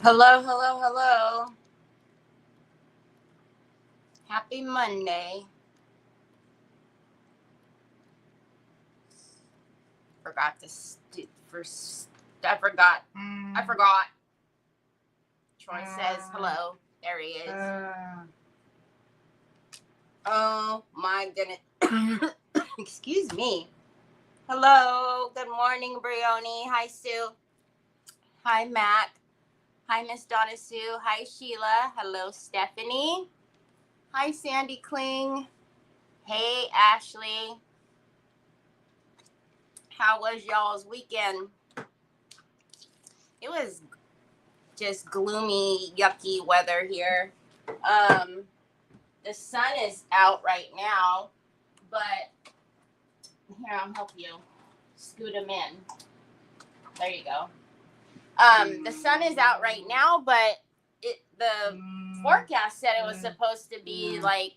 Hello, hello, hello. Happy Monday. Forgot to first. I forgot. I forgot. Troy says hello. There he is. Oh my goodness. Excuse me. Hello. Good morning, Brioni. Hi, Sue. Hi, Mac. Hi, Miss Donna Sue. Hi, Sheila. Hello, Stephanie. Hi, Sandy Kling. Hey, Ashley. How was y'all's weekend? It was just gloomy, yucky weather here. The sun is out right now, but here, I'll help you. Scoot them in. There you go. The sun is out right now, but the forecast said it was supposed to be like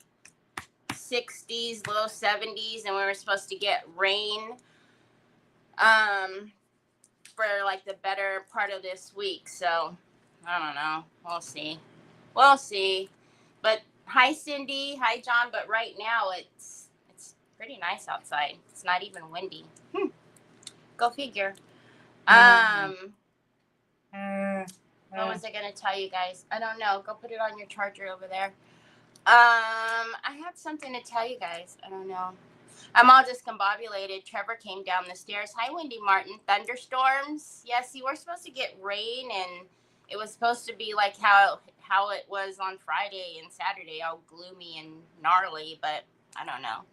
60s, low 70s, and we were supposed to get rain for like the better part of this week. So I don't know. We'll see. We'll see. But hi, Cindy. Hi, John. But right now it's pretty nice outside. It's not even windy. Go figure. What was I gonna tell you guys? I don't know. Go put it on your charger over there. I had something to tell you guys. I don't know. I'm all discombobulated. Trevor came down the stairs. Hi, Wendy Martin. Thunderstorms. Yeah, see, we're supposed to get rain, and it was supposed to be like how it was on Friday and Saturday, all gloomy and gnarly, but I don't know.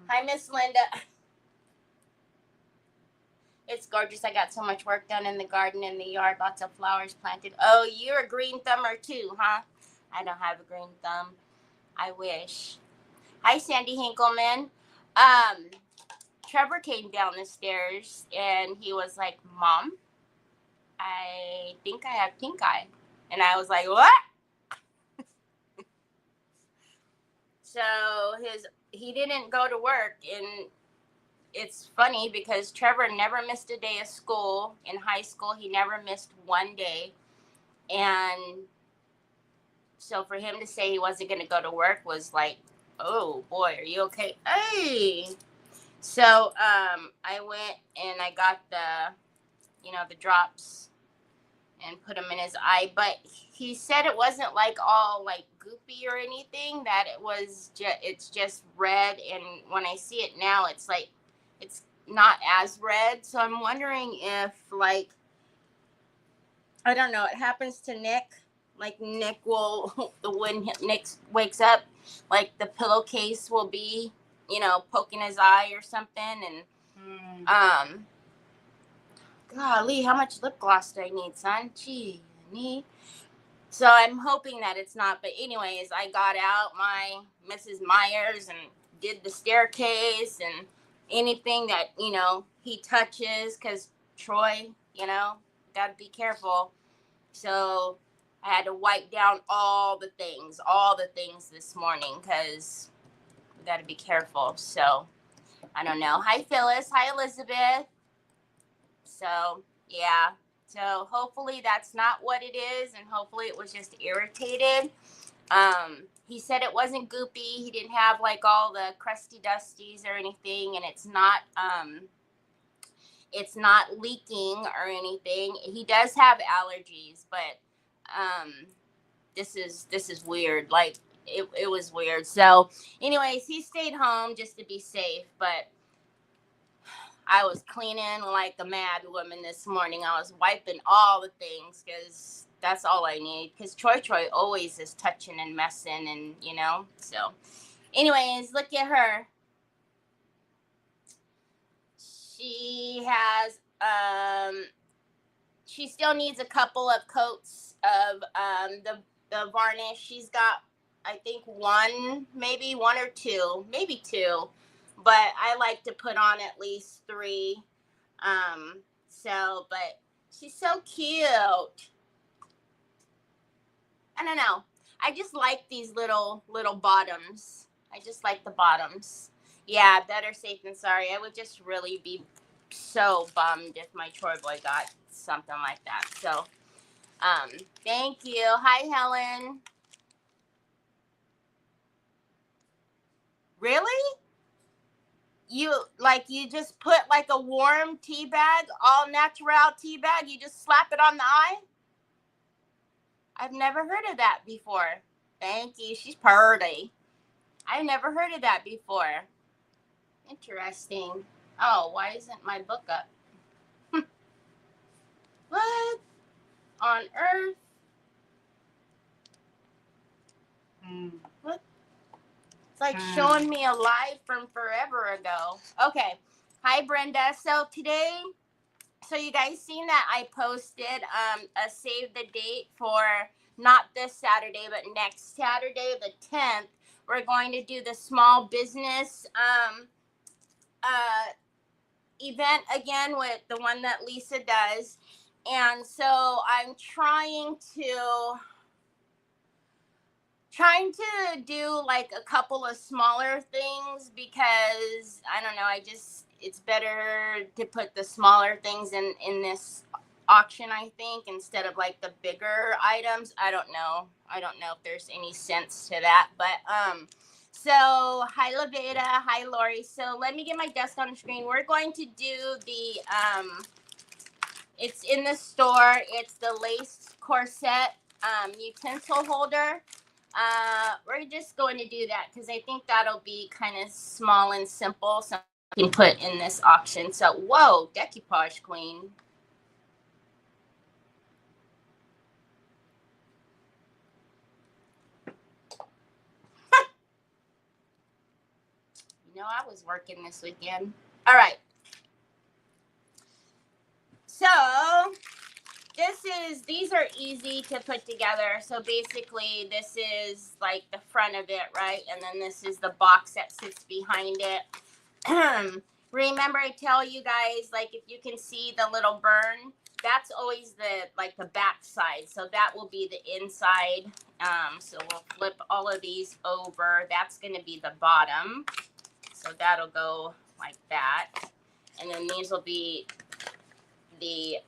Hi, Miss Linda. It's gorgeous. I got so much work done in the garden, in the yard, lots of flowers planted. Oh, you're a green thumber too, huh? I don't have a green thumb. I wish. Hi, Sandy Hinkleman. Trevor came down the stairs and he was like, Mom, I think I have pink eye. And I was like, what? So he didn't go to work, and it's funny because Trevor never missed a day of school. In high school, he never missed one day. And so for him to say he wasn't going to go to work was like, oh boy, are you okay? Hey. So I went and I got the drops and put them in his eye. But he said it wasn't like all like goopy or anything, that it's just red. And when I see it now, it's like, it's not as red. So I'm wondering if, like, I don't know, it happens to Nick. Like Nick will, when Nick wakes up, like the pillowcase will be, poking his eye or something. And golly, how much lip gloss do I need, son? Gee, I need. So I'm hoping that it's not. But anyways, I got out my Mrs. Myers and did the staircase and anything that, he touches, because Troy, got to be careful. So I had to wipe down all the things this morning, because we got to be careful. So I don't know. Hi, Phyllis. Hi, Elizabeth. So, yeah. So hopefully that's not what it is, and hopefully it was just irritated. He said it wasn't goopy. He didn't have like all the crusty dusties or anything, and it's not leaking or anything. He does have allergies, but this is weird. Like it was weird. So anyways, he stayed home just to be safe, but I was cleaning like a mad woman this morning. I was wiping all the things, because that's all I need. Because Troy always is touching and messing, and So anyways, look at her. She has she still needs a couple of coats of the varnish. She's got, I think, maybe one or two, maybe two. But I like to put on at least 3. But she's so cute. I don't know. I just like these little bottoms. I just like the bottoms. Yeah, better safe than sorry. I would just really be so bummed if my chore boy got something like that. So, thank you. Hi, Helen. Really? You just put like a warm tea bag, all natural tea bag, you just slap it on the eye? I've never heard of that before. Thank you. She's pretty. I've never heard of that before. Interesting. Oh, why isn't my book up? What on earth? What? It's like showing me a live from forever ago. Okay. Hi, Brenda. So today, you guys seen that I posted a save the date for not this Saturday, but next Saturday, the 10th. We're going to do the small business event again with the one that Lisa does. And so I'm trying to do like a couple of smaller things because I don't know, it's better to put the smaller things in this auction, I think, instead of like the bigger items. I don't know if there's any sense to that, but so hi Laveda, hi Lori. So let me get my desk on the screen. We're going to do the it's in the store. It's the lace corset utensil holder. We're just going to do that because I think that'll be kind of small and simple, so I can put in this auction. So, whoa, decoupage queen. You know, I was working this weekend. All right. So, these are easy to put together. So basically this is like the front of it, right? And then this is the box that sits behind it. Remember I tell you guys, like if you can see the little burn, that's always the back side. So that will be the inside. So we'll flip all of these over. That's going to be the bottom. So that'll go like that. And then these will be the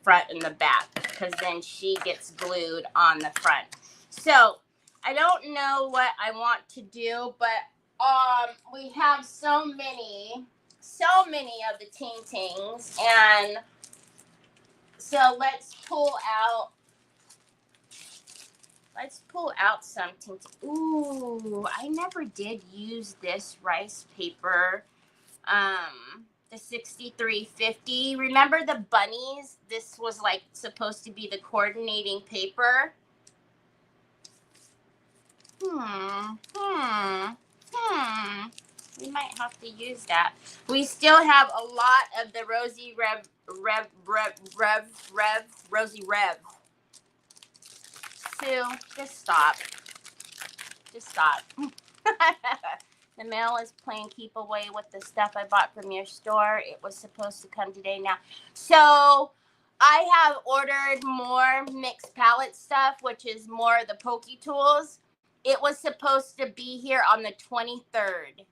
front and the back, because then she gets glued on the front. So I don't know what I want to do, but we have so many of the ting-tings, and so let's pull out something. Ooh, I never did use this rice paper. The 6350. Remember the bunnies? This was like supposed to be the coordinating paper. We might have to use that. We still have a lot of the Rosy Rev. Sue, just stop. The mail is playing keep away with the stuff I bought from your store. It was supposed to come today now. So I have ordered more mixed palette stuff, which is more of the pokey tools. It was supposed to be here on the 23rd.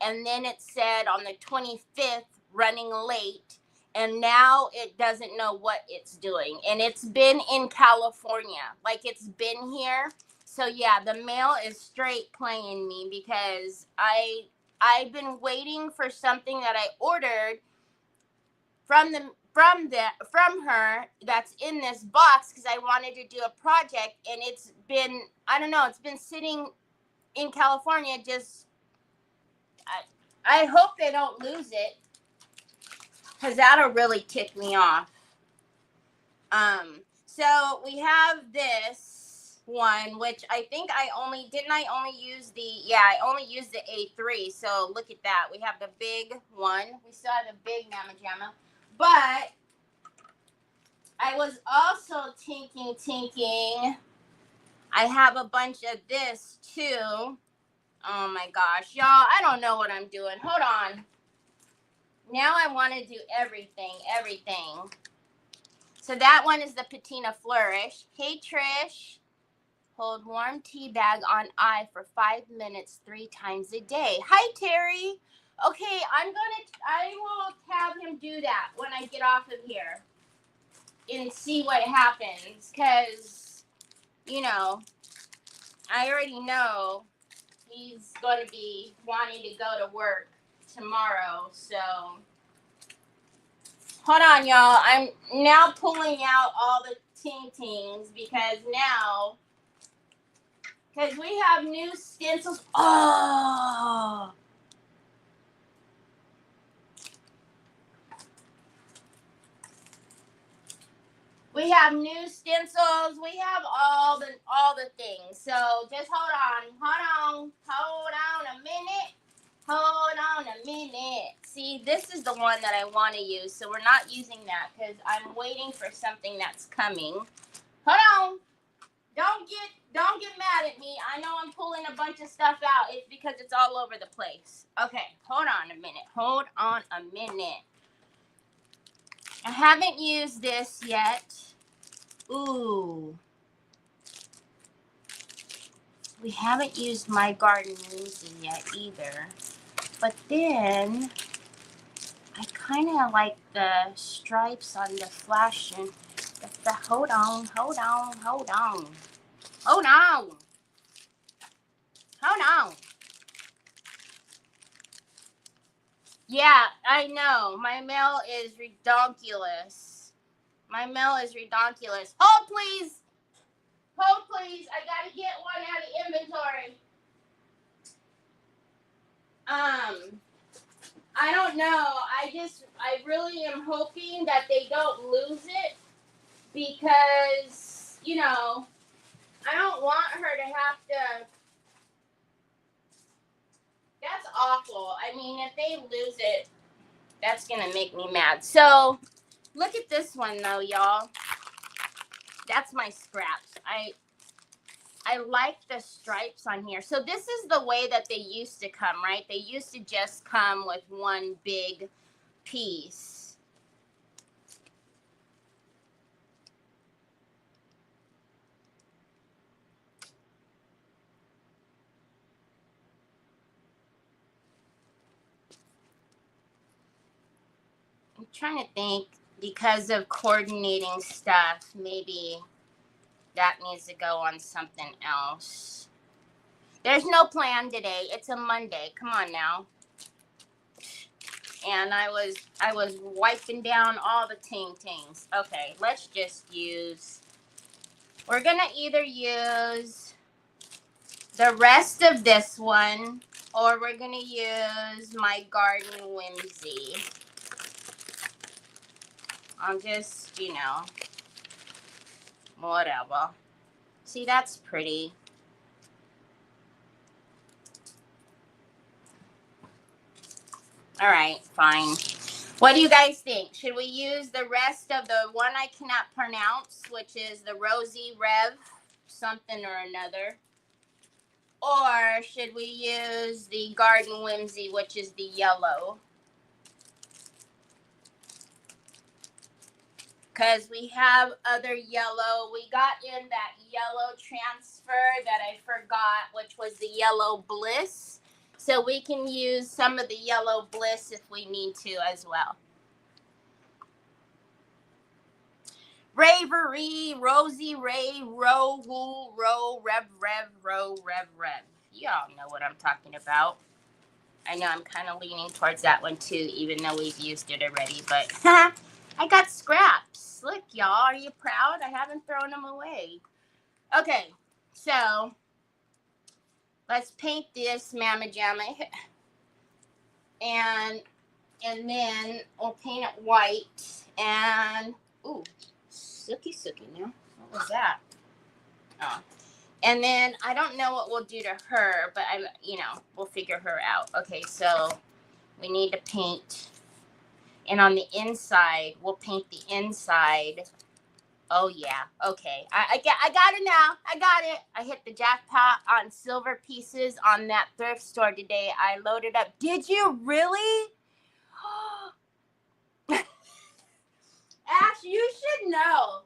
And then it said on the 25th, running late. And now it doesn't know what it's doing. And it's been in California. Like it's been here. So yeah, the mail is straight playing me because I've been waiting for something that I ordered from her that's in this box because I wanted to do a project, and it's been, I don't know, it's been sitting in California. Just I hope they don't lose it, because that'll really tick me off. So we have this one, which I think I only used the A3. So look at that. We have the big one. We still have the big Mama Jamma. But I was also thinking I have a bunch of this too. Oh my gosh, y'all, I don't know what I'm doing. Hold on. Now I want to do everything. So that one is the Patina Flourish. Hey, Trish. Hold warm tea bag on eye for 5 minutes 3 times a day. Hi, Terry. Okay, I will have him do that when I get off of here and see what happens. Because, you know, I already know he's going to be wanting to go to work tomorrow. So, hold on, y'all. I'm now pulling out all the ting-tings because we have new stencils. Oh! We have new stencils. We have all the things. So just hold on a minute. Hold on a minute. See, this is the one that I want to use. So we're not using that because I'm waiting for something that's coming. Hold on. Don't get mad at me. I know I'm pulling a bunch of stuff out. It's because it's all over the place. Okay, hold on a minute. Hold on a minute. I haven't used this yet. Ooh. We haven't used My Garden Whimsy yet either. But then, I kind of like the stripes on the flash. And hold on. Yeah, I know. My mail is redonkulous. Hold, please. I gotta get one out of inventory. I don't know. I really am hoping that they don't lose it because, I don't want her to have to. That's awful. I mean, if they lose it, that's going to make me mad. So, look at this one, though, y'all. That's my scraps. I like the stripes on here. So, this is the way that they used to come, right? They used to just come with one big piece. I'm trying to think, because of coordinating stuff, maybe that needs to go on something else. There's no plan today. It's a Monday. Come on now. And I was wiping down all the ting-tings. Okay, let's just use. We're gonna either use the rest of this one, or we're gonna use My Garden Whimsy. I'm just, whatever. See, that's pretty. All right, fine. What do you guys think? Should we use the rest of the one I cannot pronounce, which is the Rosy Rev something or another? Or should we use the Garden Whimsy, which is the yellow? Because we have other yellow. We got in that yellow transfer that I forgot, which was the Yellow Bliss. So we can use some of the Yellow Bliss if we need to as well. Ravery, Rosie Ray, Row, Woo, Row, Rev, Row, Rev. Y'all know what I'm talking about. I know I'm kind of leaning towards that one too, even though we've used it already. But I got scraps. Look, y'all, are you proud? I haven't thrown them away. Okay, so let's paint this Mama Jamma. And then we'll paint it white. And, ooh, sooky now. What was that? Oh. And then I don't know what we'll do to her, but we'll figure her out. Okay, so we need to paint. And on the inside, we'll paint the inside. Oh, yeah. Okay. I got it now. I got it. I hit the jackpot on silver pieces on that thrift store today. I loaded up. Did you really? Ash, you should know.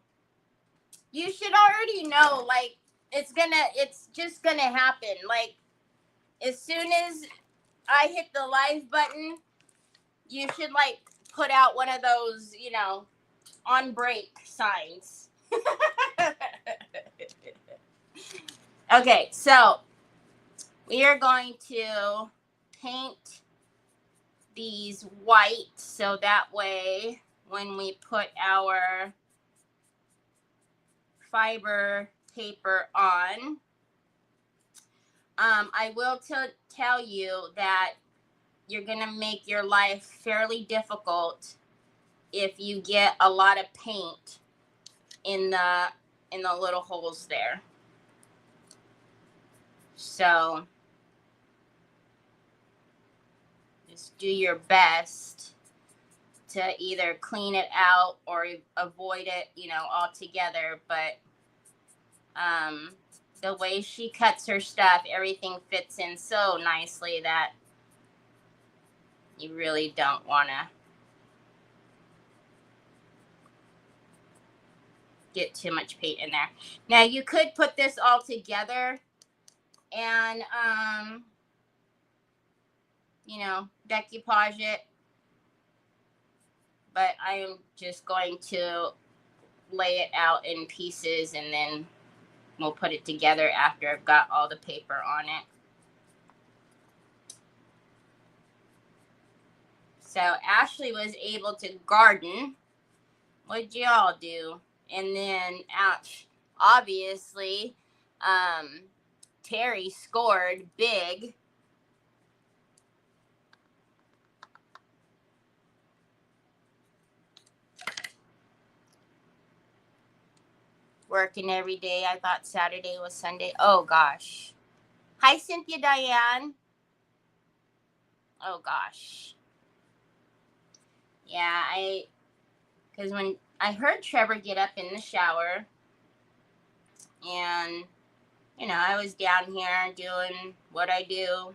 You should already know. Like, it's just gonna happen. Like, as soon as I hit the live button, you should like put out one of those, you know, on break signs. Okay, so we are going to paint these white so that way when we put our fiber paper on, I will tell you that you're going to make your life fairly difficult if you get a lot of paint in the little holes there. So just do your best to either clean it out or avoid it, you know, altogether. But the way she cuts her stuff, everything fits in so nicely that you really don't want to get too much paint in there. Now you could put this all together and you know, decoupage it, but I am just going to lay it out in pieces and then we'll put it together after I've got all the paper on it. So Ashley was able to garden. What'd y'all do? And then obviously Terry scored big. Working every day. I thought Saturday was Sunday. Oh gosh. Hi Cynthia Diane. Oh gosh. Yeah, because when I heard Trevor get up in the shower and, you know, I was down here doing what I do,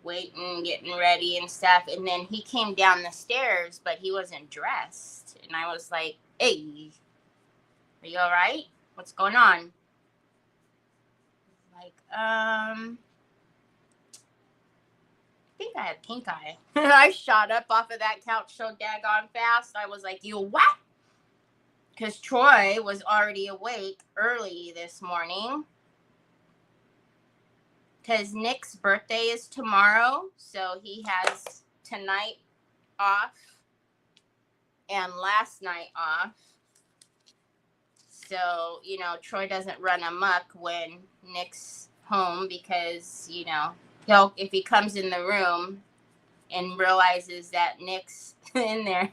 waiting, getting ready and stuff. And then he came down the stairs, but he wasn't dressed. And I was like, hey, are you all right? What's going on? Like, I think I had pink eye. I shot up off of that couch so daggone fast. I was like, you what? Because Troy was already awake early this morning. Because Nick's birthday is tomorrow. So he has tonight off and last night off. So, you know, Troy doesn't run amok when Nick's home because, you know, if he comes in the room and realizes that Nick's in there,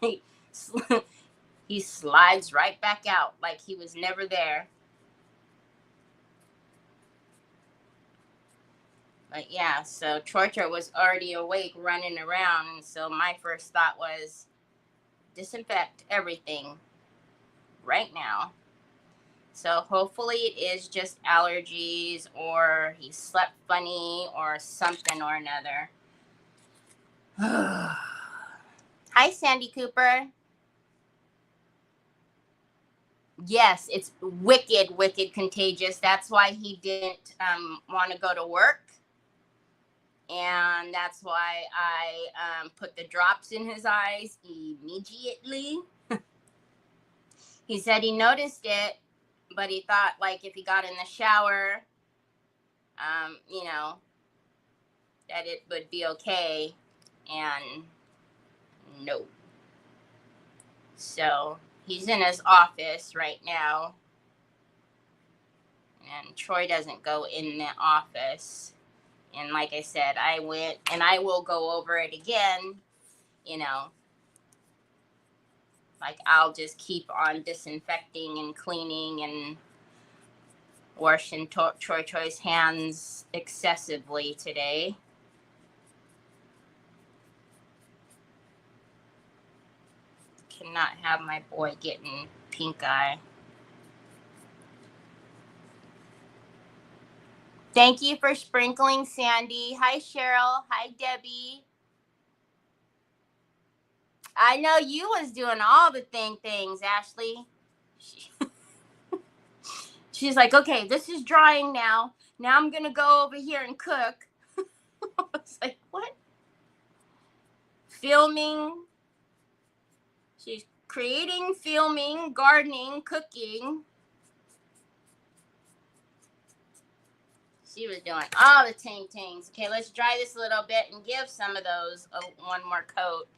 he slides right back out like he was never there. But yeah, so Troy was already awake running around. And so my first thought was disinfect everything right now. So hopefully it is just allergies or he slept funny or something or another. Hi, Sandy Cooper. Yes, it's wicked, wicked contagious. That's why he didn't want to go to work. And that's why I put the drops in his eyes immediately. He said he noticed it, but he thought like if he got in the shower, you know, that it would be okay. And no. So he's in his office right now. And Troy doesn't go in the office. And like I said, I went and I will go over it again, you know. Like I'll just keep on disinfecting and cleaning and washing Troy's hands excessively today. Cannot have my boy getting pink eye. Thank you for sprinkling, Sandy. Hi, Cheryl. Hi, Debbie. I know you was doing all the things, Ashley. She's like, okay, this is drying now. Now I'm going to go over here and cook. It's like, what? Filming. She's creating, filming, gardening, cooking. She was doing all the ting-tings. Okay, let's dry this a little bit and give some of those one more coat.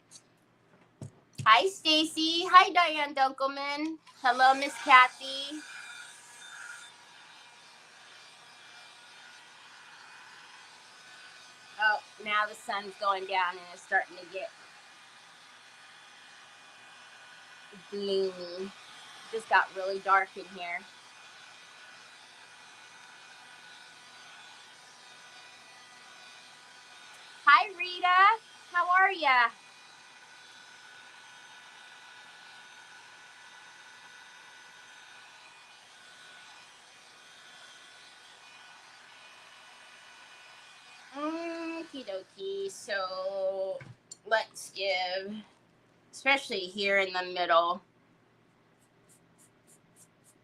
Hi, Stacy. Hi, Diane Dunkelman. Hello, Miss Kathy. Oh, now the sun's going down and it's starting to get gloomy. It just got really dark in here. Hi, Rita. How are ya? Okie dokie. So let's give, especially here in the middle,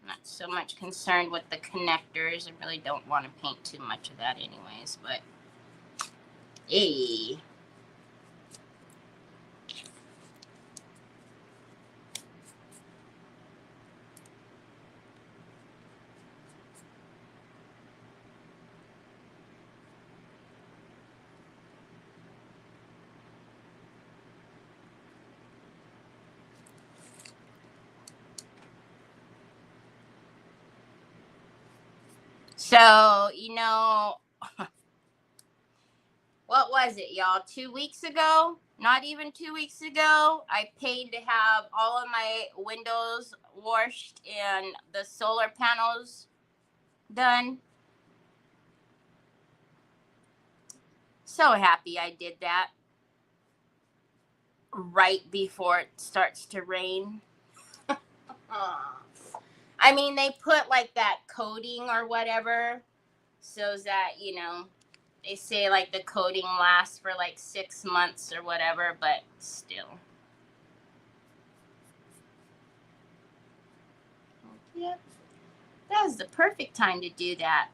not so much concerned with the connectors. I really don't want to paint too much of that anyways, but hey. So, what was it, y'all? 2 weeks ago? Not even 2 weeks ago, I paid to have all of my windows washed and the solar panels done. So happy I did that right before it starts to rain. I mean, they put like that coating or whatever so that, they say like the coating lasts for like 6 months or whatever, but still. Yep. That was the perfect time to do that.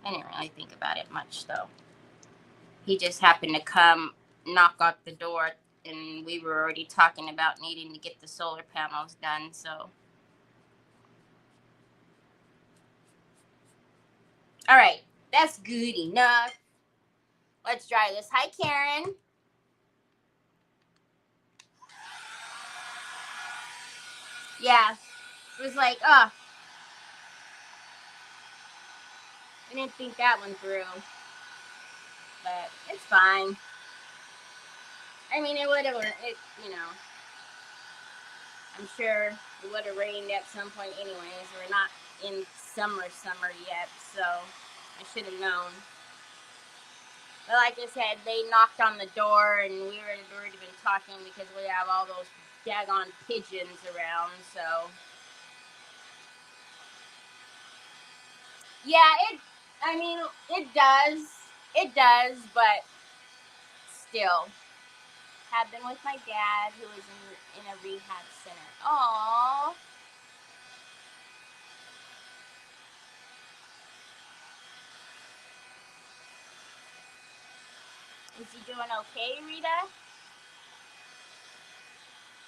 I didn't really think about it much though. He just happened to come knock on the door and we were already talking about needing to get the solar panels done, so. All right, that's good enough. Let's dry this. Hi, Karen. Yeah, it was like, I didn't think that one through, but it's fine. I mean, it would have, I'm sure it would have rained at some point anyways. We're not in summer yet, so I should have known. But like I said, they knocked on the door and we were already been talking because we have all those daggone pigeons around, so. Yeah, it does. It does, but still. Have been with my dad who is in a rehab center. Aww. Is he doing okay, Rita?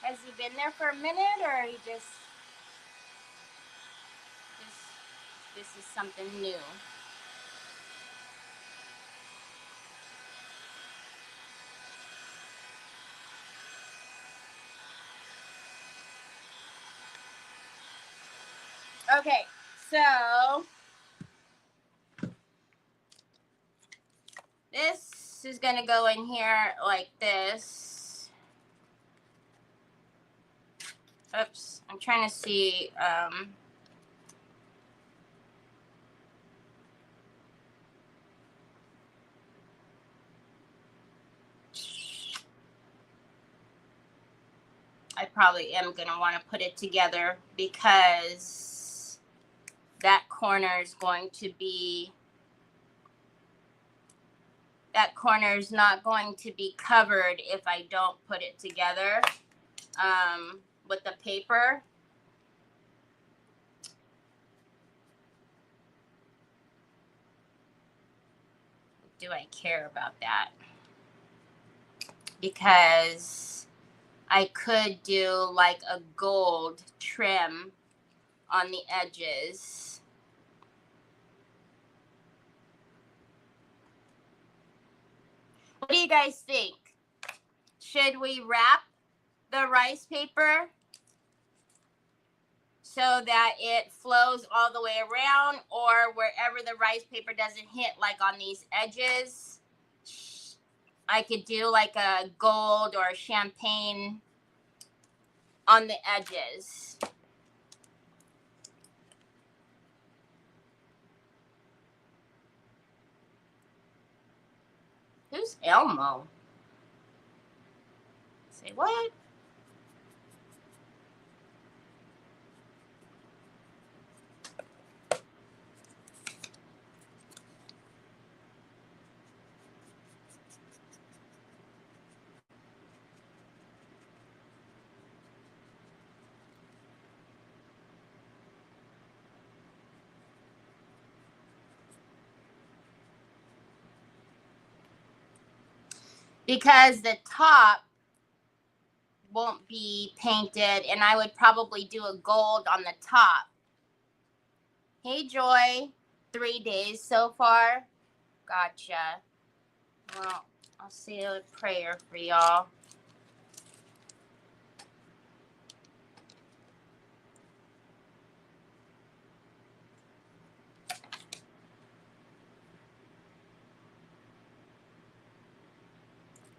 Has he been there for a minute, or he just this is something new? Okay, so this is gonna go in here like this. Oops, I'm trying to see. I probably am going to want to put it together because that corner is going to be, that corner is not going to be covered if I don't put it together with the paper. do I care about that? Because I could do like a gold trim on the edges. What do you guys think? Should we wrap the rice paper so that it flows all the way around, or wherever the rice paper doesn't hit, like on these edges, I could do like a gold or champagne on the edges? Who's Elmo? Say what? Because the top won't be painted, and I would probably do a gold on the top. Hey, Joy. 3 days so far. Gotcha. Well, I'll say a prayer for y'all.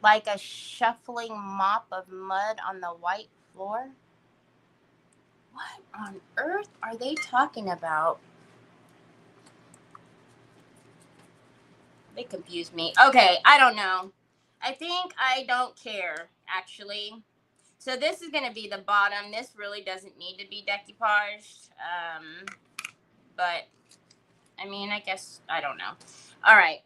Like a shuffling mop of mud on the white floor? What on earth are they talking about? They confuse me. Okay, I don't know. I think I don't care, actually. So this is going to be the bottom. This really doesn't need to be decoupaged. But, I mean, I guess, I don't know. All right.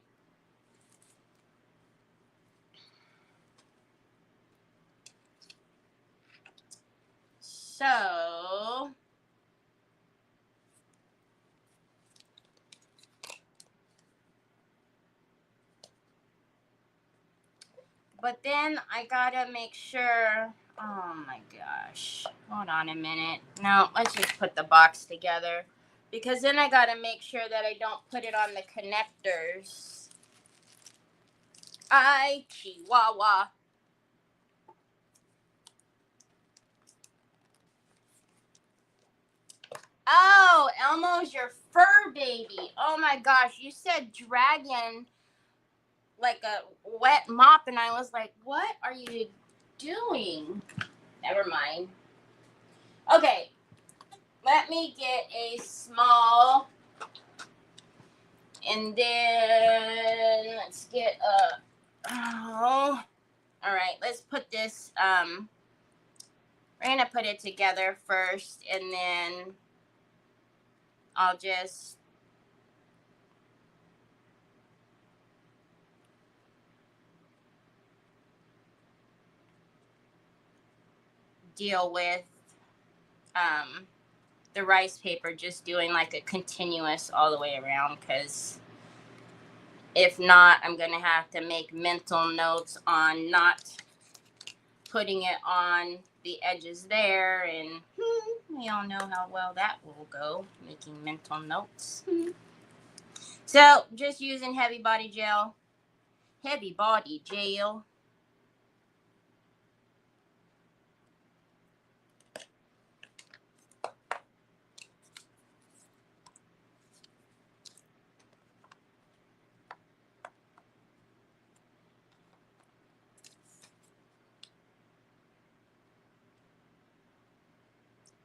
So, but then I gotta make sure, oh my gosh, hold on a minute. No, let's just put the box together, because then I gotta make sure that I don't put it on the connectors. Chihuahua. Oh, Elmo's your fur baby. Oh my gosh, you said dragon like a wet mop, and I was like, what are you doing? Never mind. Okay, let me get a small, and then let's get a, oh, all right, let's put this, we're gonna put it together first, and then I'll just deal with the rice paper, just doing like a continuous all the way around, because if not, I'm gonna have to make mental notes on not putting it on the edges there, and we all know how well that will go, making mental notes. So just using heavy body gel. Heavy body gel.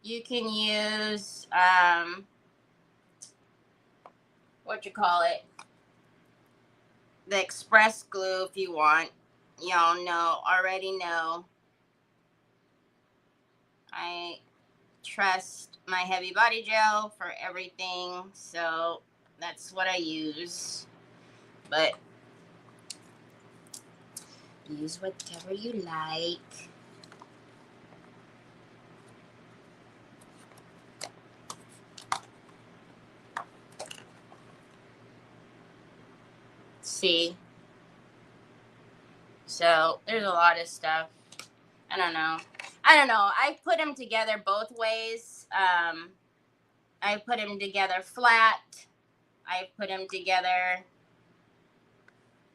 You can use what you call it, the express glue, if you want. Y'all already know I trust my heavy body gel for everything, so that's what I use. But use whatever you like. See, So there's a lot of stuff. I don't know. I put them together both ways. I put them together flat. I put them together,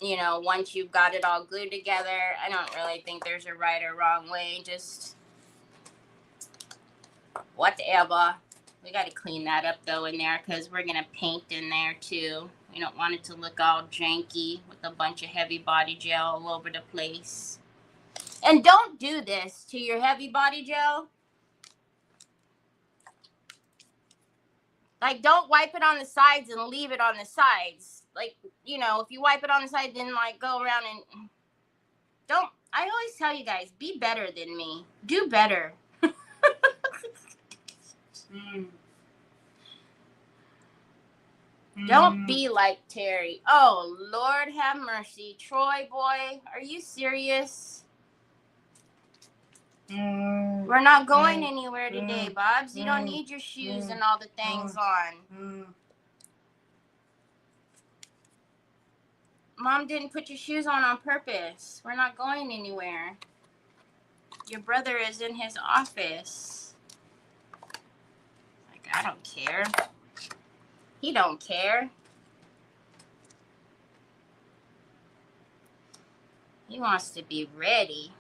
you know, once you've got it all glued together. I don't really think there's a right or wrong way. Just whatever. We got to clean that up though in there because we're going to paint in there too. We don't want it to look all janky with a bunch of heavy body gel all over the place. And don't do this to your heavy body gel. Like, don't wipe it on the sides and leave it on the sides. Like, you know, if you wipe it on the side, then, like, go around and... Don't... I always tell you guys, be better than me. Do better. Don't be like Terry. Oh, Lord have mercy. Troy, boy, are you serious? We're not going anywhere today, Bobs. You don't need your shoes and all the things on. Mom didn't put your shoes on purpose. We're not going anywhere. Your brother is in his office. Like, I don't care. He don't care. He wants to be ready.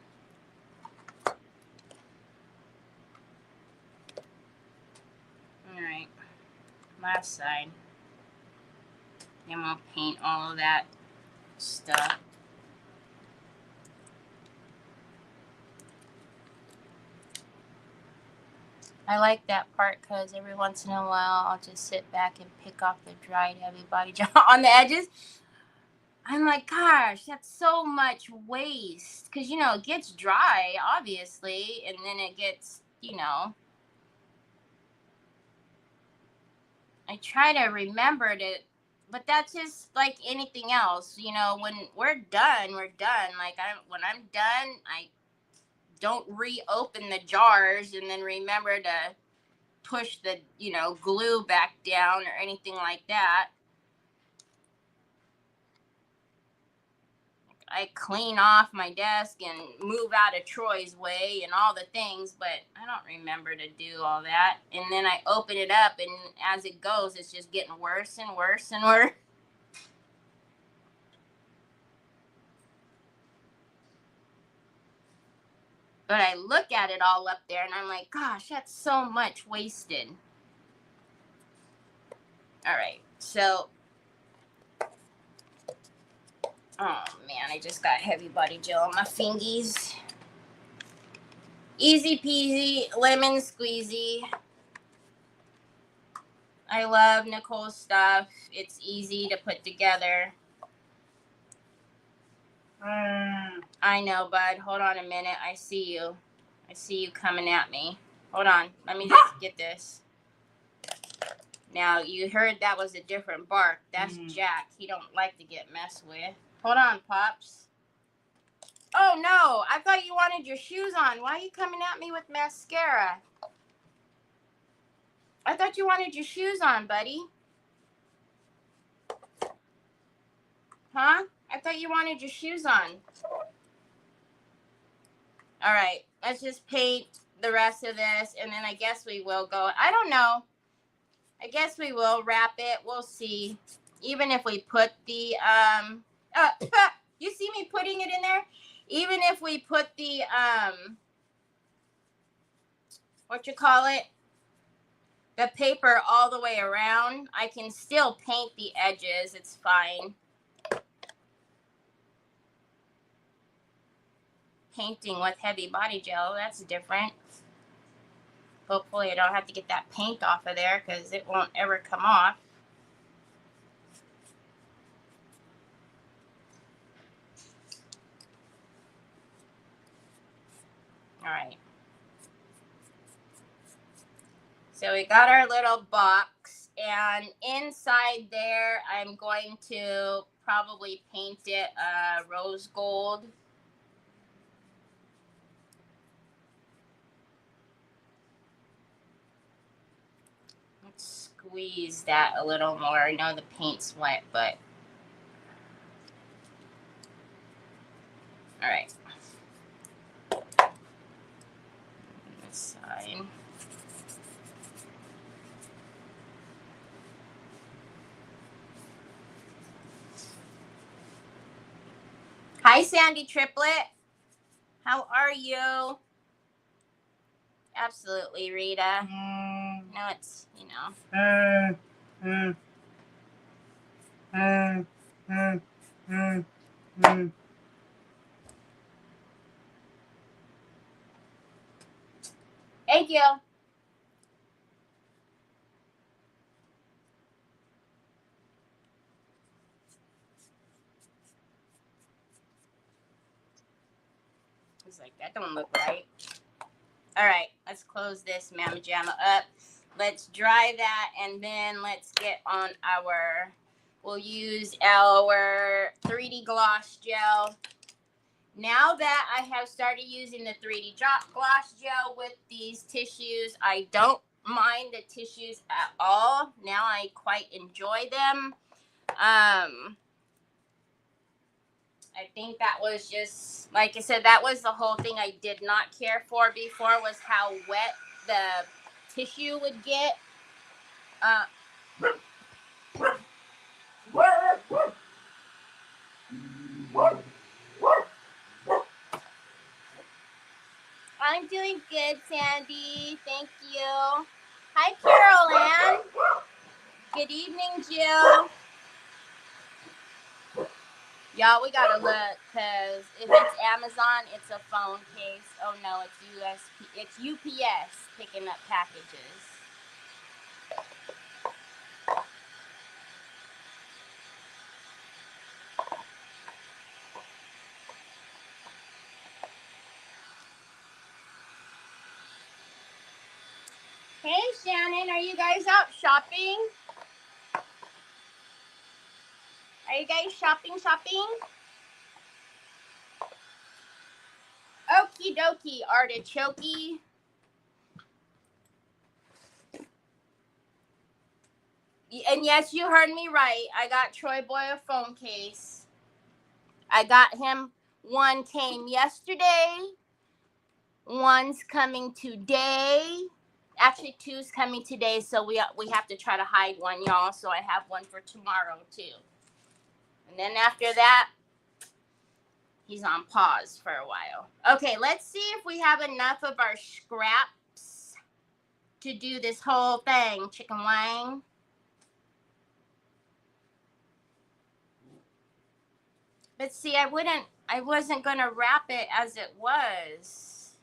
Alright. Last side. Then we'll paint all of that stuff. I like that part because every once in a while I'll just sit back and pick off the dried heavy body gel on the edges. I'm like, gosh, that's so much waste. Because, you know, it gets dry, obviously, and then it gets, you know. I try to remember to, but that's just like anything else. You know, when we're done, we're done. Like, when I'm done, I don't reopen the jars and then remember to push the, you know, glue back down or anything like that. I clean off my desk and move out of Troy's way and all the things, but I don't remember to do all that. And then I open it up, and as it goes, it's just getting worse and worse and worse. But I look at it all up there, and I'm like, gosh, that's so much wasted. All right, so... Oh, man, I just got heavy body gel on my fingies. Easy peasy, lemon squeezy. I love Nicole's stuff. It's easy to put together. I know, bud. Hold on a minute. I see you. I see you coming at me. Hold on. Let me just get this. Now, you heard that was a different bark. That's Jack. He don't like to get messed with. Hold on, Pops. Oh, no. I thought you wanted your shoes on. Why are you coming at me with mascara? I thought you wanted your shoes on, buddy. Huh? I thought you wanted your shoes on. All right. Let's just paint the rest of this, and then I guess we will go. I don't know. I guess we will wrap it. We'll see. Even if we put the, you see me putting it in there? Even if we put the, the paper all the way around, I can still paint the edges. It's fine. Painting with heavy body gel, that's different. Hopefully I don't have to get that paint off of there because it won't ever come off. All right. So we got our little box, and inside there I'm going to probably paint it rose gold. Let's squeeze that a little more. I know the paint's wet, but All right. This side. Hi, Sandy Triplet. How are you? Absolutely, Rita. No, it's, you know. Thank you. It's like, that don't look right. All right, let's close this Mama Jamma up. Let's dry that, and then let's get on our, we'll use our 3D gloss gel. Now that I have started using the 3D gloss gel with these tissues, I don't mind the tissues at all. Now I quite enjoy them. I think that was just, like I said, that was the whole thing I did not care for before, was how wet the tissue would get. I'm doing good, Sandy. Thank you. Hi, Carol Ann. Good evening, Jill. Y'all, we gotta look, because if it's Amazon, it's a phone case. Oh no, it's UPS picking up packages. Hey, Shannon, are you guys out shopping? Are you guys shopping? Okie dokie, artichoke. And yes, you heard me right. I got Troy Boy a phone case. I got him. One came yesterday. One's coming today. Actually, two's coming today, so we have to try to hide one, y'all. So I have one for tomorrow, too. And then after that, he's on pause for a while. Okay, let's see if we have enough of our scraps to do this whole thing, chicken wing. But see, I wasn't going to wrap it as it was.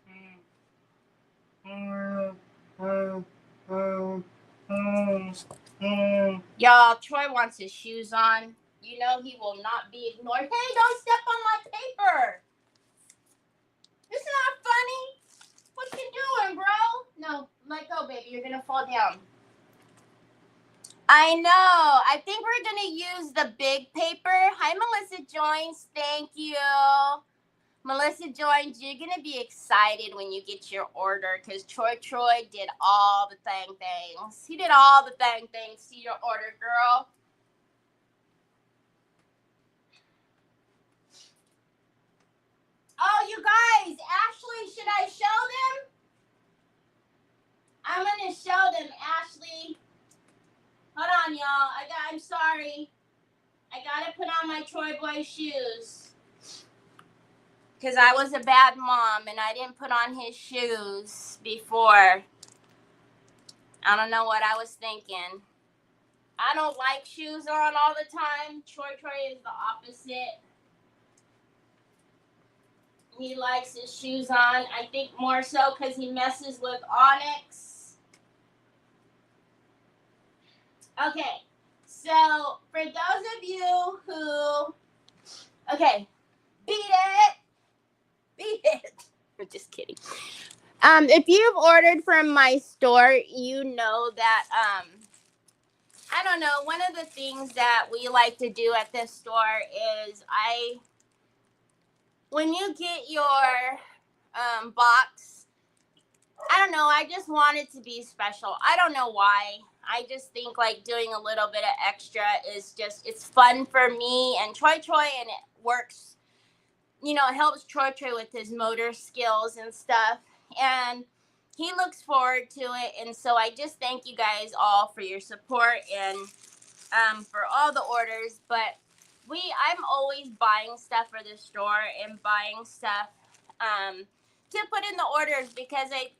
Y'all, Troy wants his shoes on. You know he will not be ignored. Hey, don't step on my paper. It's not funny. What you doing, bro? No, let go, baby. You're going to fall down. I know. I think we're going to use the big paper. Hi, Melissa Joins. Thank you. Melissa Joins, you're going to be excited when you get your order, because Troy did all the things. He did all the things. See your order, girl. Oh, you guys, Ashley, should I show them? I'm going to show them, Ashley. Hold on, y'all. I'm sorry. I got to put on my Troy Boy shoes, because I was a bad mom and I didn't put on his shoes before. I don't know what I was thinking. I don't like shoes on all the time. Troy is the opposite. He likes his shoes on. I think more so because he messes with Onyx. Okay, so for those of you who, okay, beat it. I'm just kidding. If you've ordered from my store, you know that, I don't know, one of the things that we like to do at this store is when you get your box, I don't know, I just want it to be special. I don't know why. I just think like doing a little bit of extra is just, it's fun for me and Troy, and it works you know, helps Troy with his motor skills and stuff. And he looks forward to it. And so I just thank you guys all for your support and for all the orders. But I'm always buying stuff for the store and buying stuff to put in the orders because I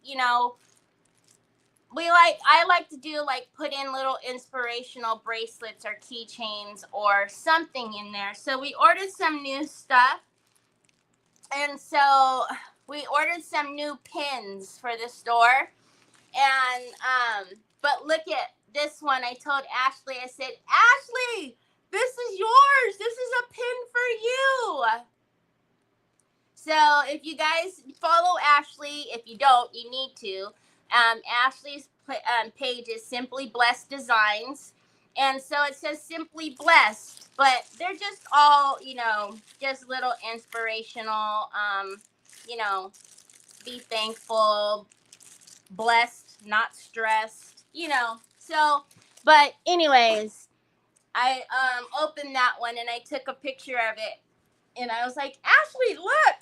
like to do like put in little inspirational bracelets or keychains or something in there. So we ordered some new stuff. And so we ordered some new pins for the store. And but look at this one. I told Ashley, I said, Ashley, this is yours. This is a pin for you. So if you guys follow Ashley, if you don't, you need to. Ashley's page is Simply Blessed Designs. And so it says Simply Blessed, but they're just all, just little inspirational, be thankful, blessed, not stressed, So, but anyways, I opened that one and I took a picture of it. And I was like, Ashley, look,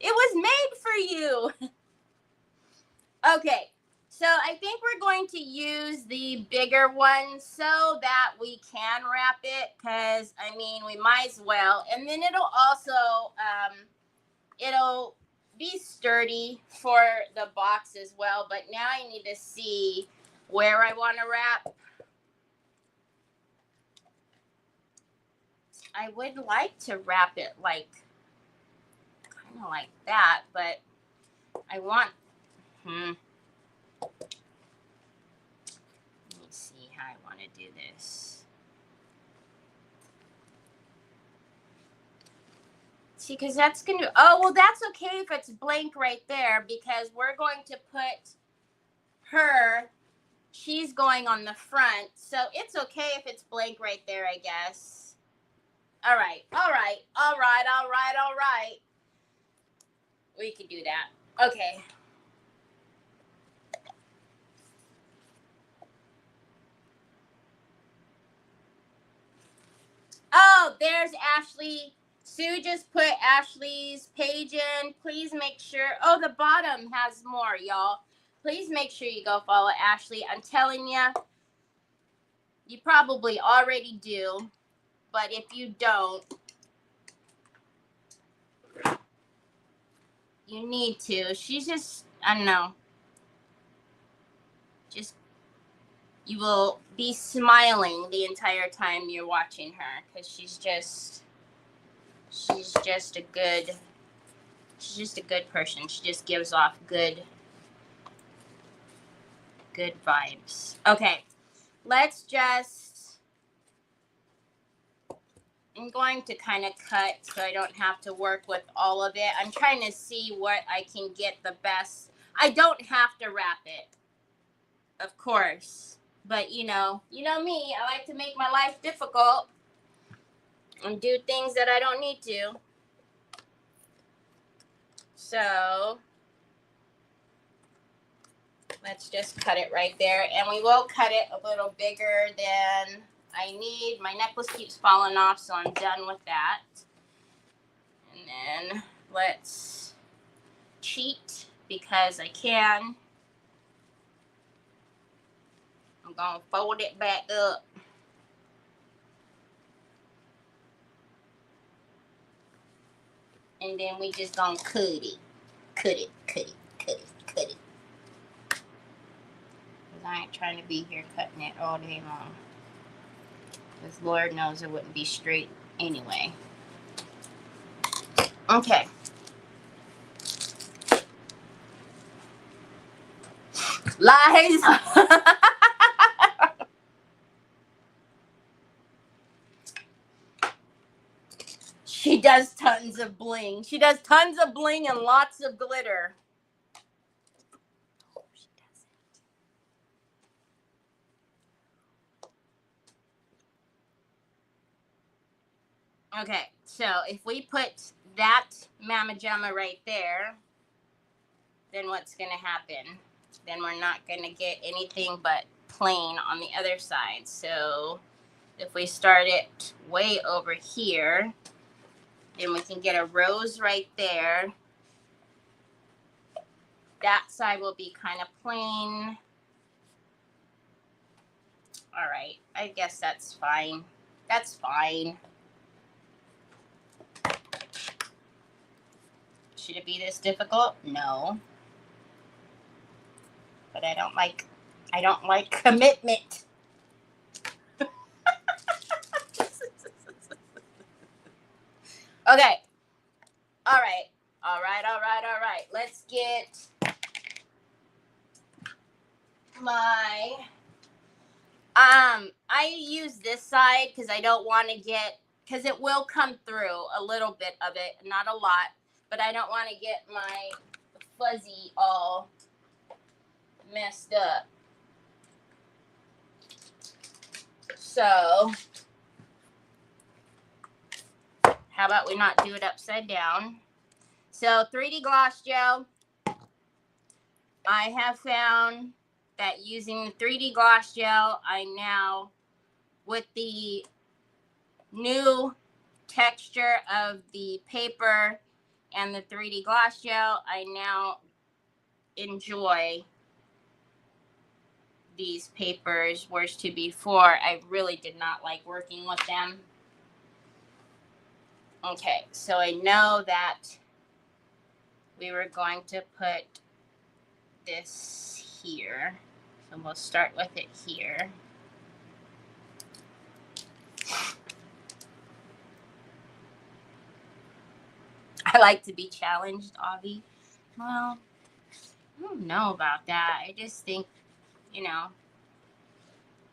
it was made for you. Okay, so I think we're going to use the bigger one so that we can wrap it because, we might as well. And then it'll also, it'll be sturdy for the box as well. But now I need to see where I want to wrap. I would like to wrap it like kind of like that, but I want let me see how I want to do this. See, because that's going to, that's okay if it's blank right there because we're going to put her, she's going on the front. So it's okay if it's blank right there, I guess. All right. We can do that. Okay. Oh, there's Ashley. Sue just put Ashley's page in. Please make sure. Oh, the bottom has more, y'all. Please make sure you go follow Ashley. I'm telling you, you probably already do. But if you don't, you need to. She's just, I don't know. Just, you will be smiling the entire time you're watching her because she's just a good person. She just gives off good vibes. Okay, I'm going to kind of cut so I don't have to work with all of it. I'm trying to see what I can get the best. I don't have to wrap it, of course. But you know me, I like to make my life difficult and do things that I don't need to. So let's just cut it right there. And we will cut it a little bigger than I need. My necklace keeps falling off, so I'm done with that. And then let's cheat because I can. I'm going to fold it back up. And then we just going to cut it. Cut it. Because I ain't trying to be here cutting it all day long. Because Lord knows it wouldn't be straight anyway. Okay. Lies. She does tons of bling. She does tons of bling and lots of glitter. Oh, she does it. Okay, so if we put that Mama Jamma right there, then what's going to happen? Then we're not going to get anything but plain on the other side. So if we start it way over here, Then we can get a rose right there. That side will be kind of plain. All right, I guess that's fine. That's fine. Should it be this difficult? No. But I don't like commitment. Okay. All right. Let's get my, I use this side because I don't want to get, because it will come through a little bit of it, not a lot, but I don't want to get my fuzzy all messed up. So, how about we not do it upside down? So 3D gloss gel, I have found that using the 3D gloss gel, I now, with the new texture of the paper and the 3D gloss gel, I now enjoy these papers, whereas to before, I really did not like working with them. Okay, so I know that we were going to put this here. So we'll start with it here. I like to be challenged, Avi. Well, I don't know about that. I just think, you know,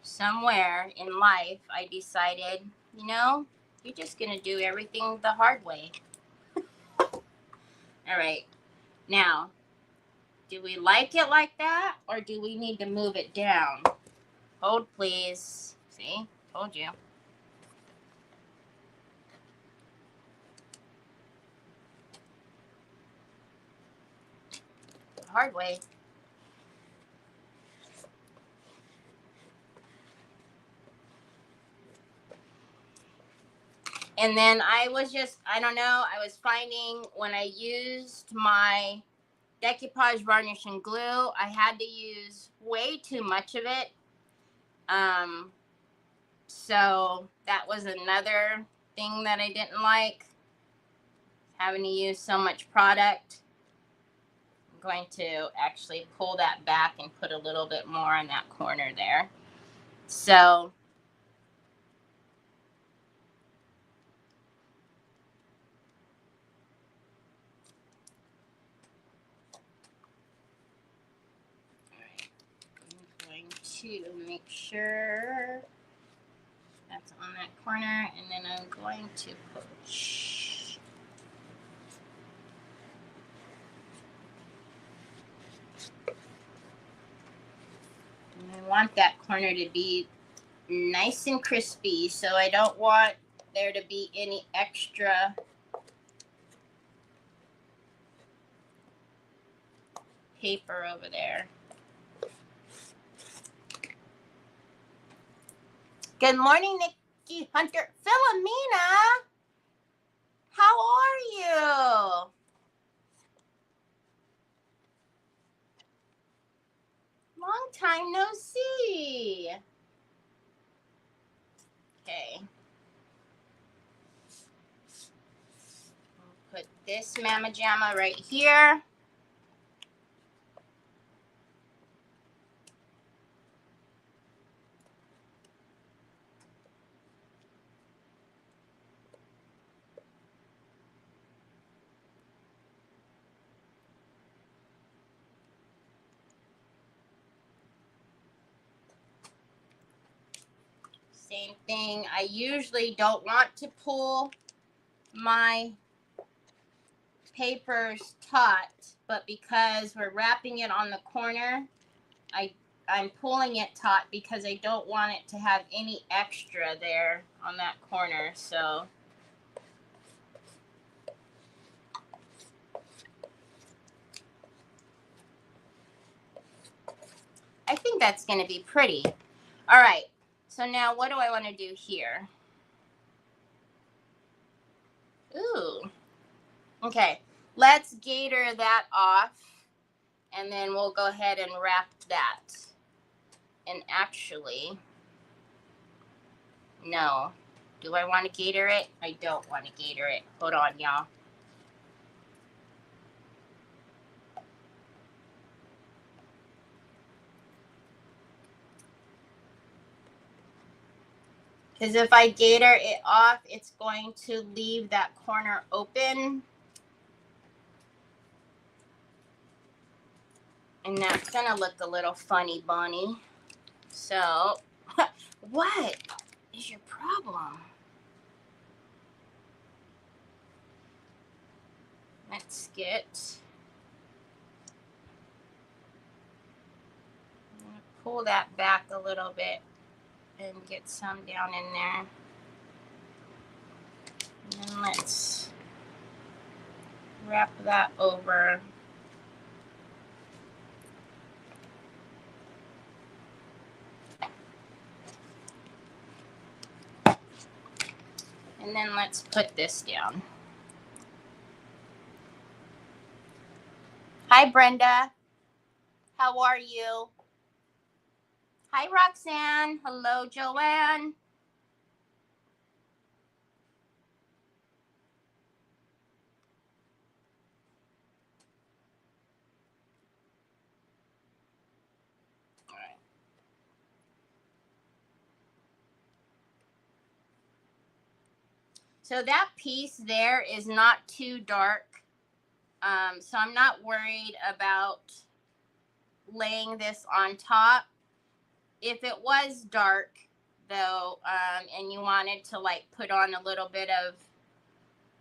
somewhere in life I decided, you know, you're just going to do everything the hard way. All right. Now, do we like it like that or do we need to move it down? Hold, please. See? Told you. The hard way. And then I don't know, I was finding when I used my decoupage varnish and glue, I had to use way too much of it. So that was another thing that I didn't like, having to use so much product. I'm going to actually pull that back and put a little bit more on that corner there. So I'm going to make sure that's on that corner, and then I'm going to push. And I want that corner to be nice and crispy, so I don't want there to be any extra paper over there. Good morning, Nikki Hunter. Philomena, how are you? Long time no see. Okay. We'll put this Mama Jamma right here. Same thing. I usually don't want to pull my papers taut, but because we're wrapping it on the corner, I'm pulling it taut because I don't want it to have any extra there on that corner. So I think that's going to be pretty. All right. So now what do I want to do here? Ooh. Okay, let's gator that off, and then we'll go ahead and wrap that. And actually, no. Do I want to gator it? I don't want to gator it. Hold on, y'all. Because if I gator it off, it's going to leave that corner open. And that's going to look a little funny, Bonnie. So, what is your problem? Let's get... I'm going to pull that back a little bit and get some down in there. And then let's wrap that over. And then let's put this down. Hi, Brenda. How are you? Hi, Roxanne. Hello, Joanne. All right. So that piece there is not too dark. So I'm not worried about laying this on top. If it was dark, though, and you wanted to like put on a little bit of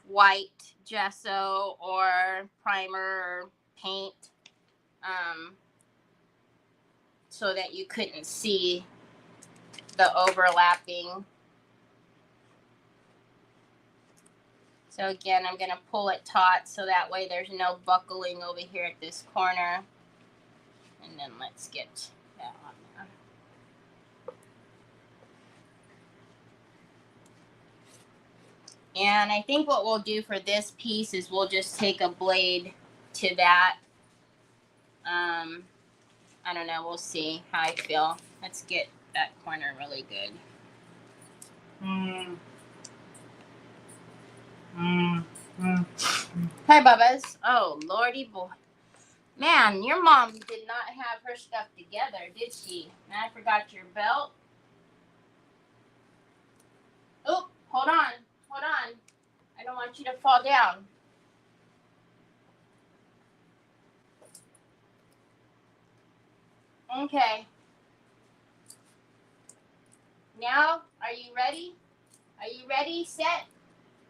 white gesso or primer or paint, so that you couldn't see the overlapping. So again, I'm going to pull it taut so that way there's no buckling over here at this corner. And then let's get that on there. And I think what we'll do for this piece is we'll just take a blade to that. I don't know. We'll see how I feel. Let's get that corner really good. Hi, Bubba's. Oh, Lordy boy. Man, your mom did not have her stuff together, did she? And I forgot your belt. Oh, hold on. Hold on. I don't want you to fall down. Okay. Now, are you ready? Are you ready? Set?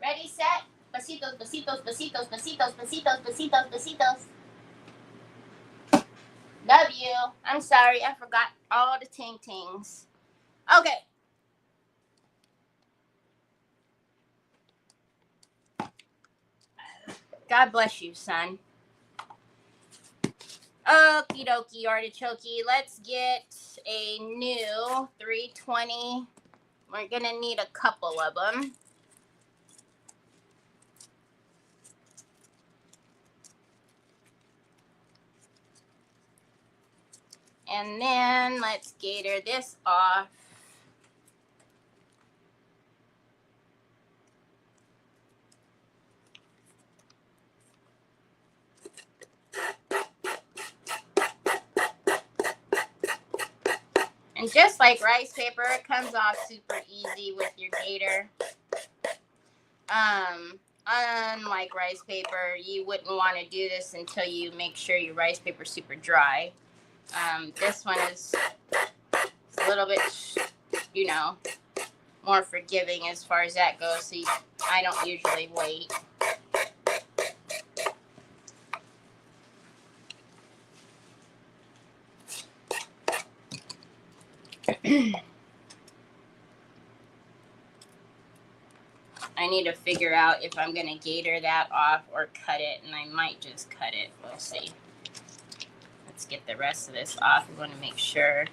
Ready, set? Besitos, besitos, besitos, besitos, besitos, besitos, besitos. Love you. I'm sorry, I forgot all the ting-tings. Okay. God bless you, son. Okie dokie, artichoke. Let's get a new 320. We're going to need a couple of them. And then let's gator this off. And just like rice paper, it comes off super easy with your gator. Unlike rice paper, you wouldn't want to do this until you make sure your rice paper is super dry. This one is a little bit, you know, more forgiving as far as that goes. So I don't usually wait. I need to figure out if I'm going to gator that off or cut it, and I might just cut it. We'll see. Let's get the rest of this off. We want to make sure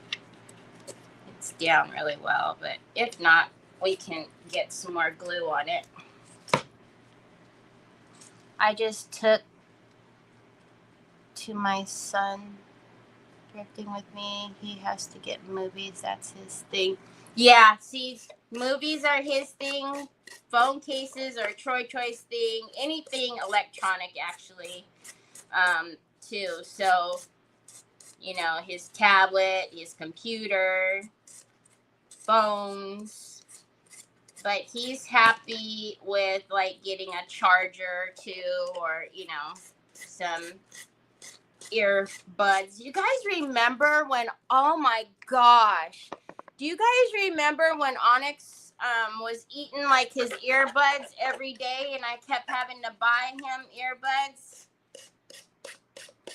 it's down really well, but if not, we can get some more glue on it. I just took to my son drifting with me. He has to get movies. That's his thing. Yeah, see, movies are his thing. Phone cases are Troy's thing. Anything electronic, actually, too. So, you know, his tablet, his computer, phones. But he's happy with, like, getting a charger, too, or, you know, some earbuds. You guys remember when, oh my gosh, do you guys remember when Onyx was eating like his earbuds every day and I kept having to buy him earbuds?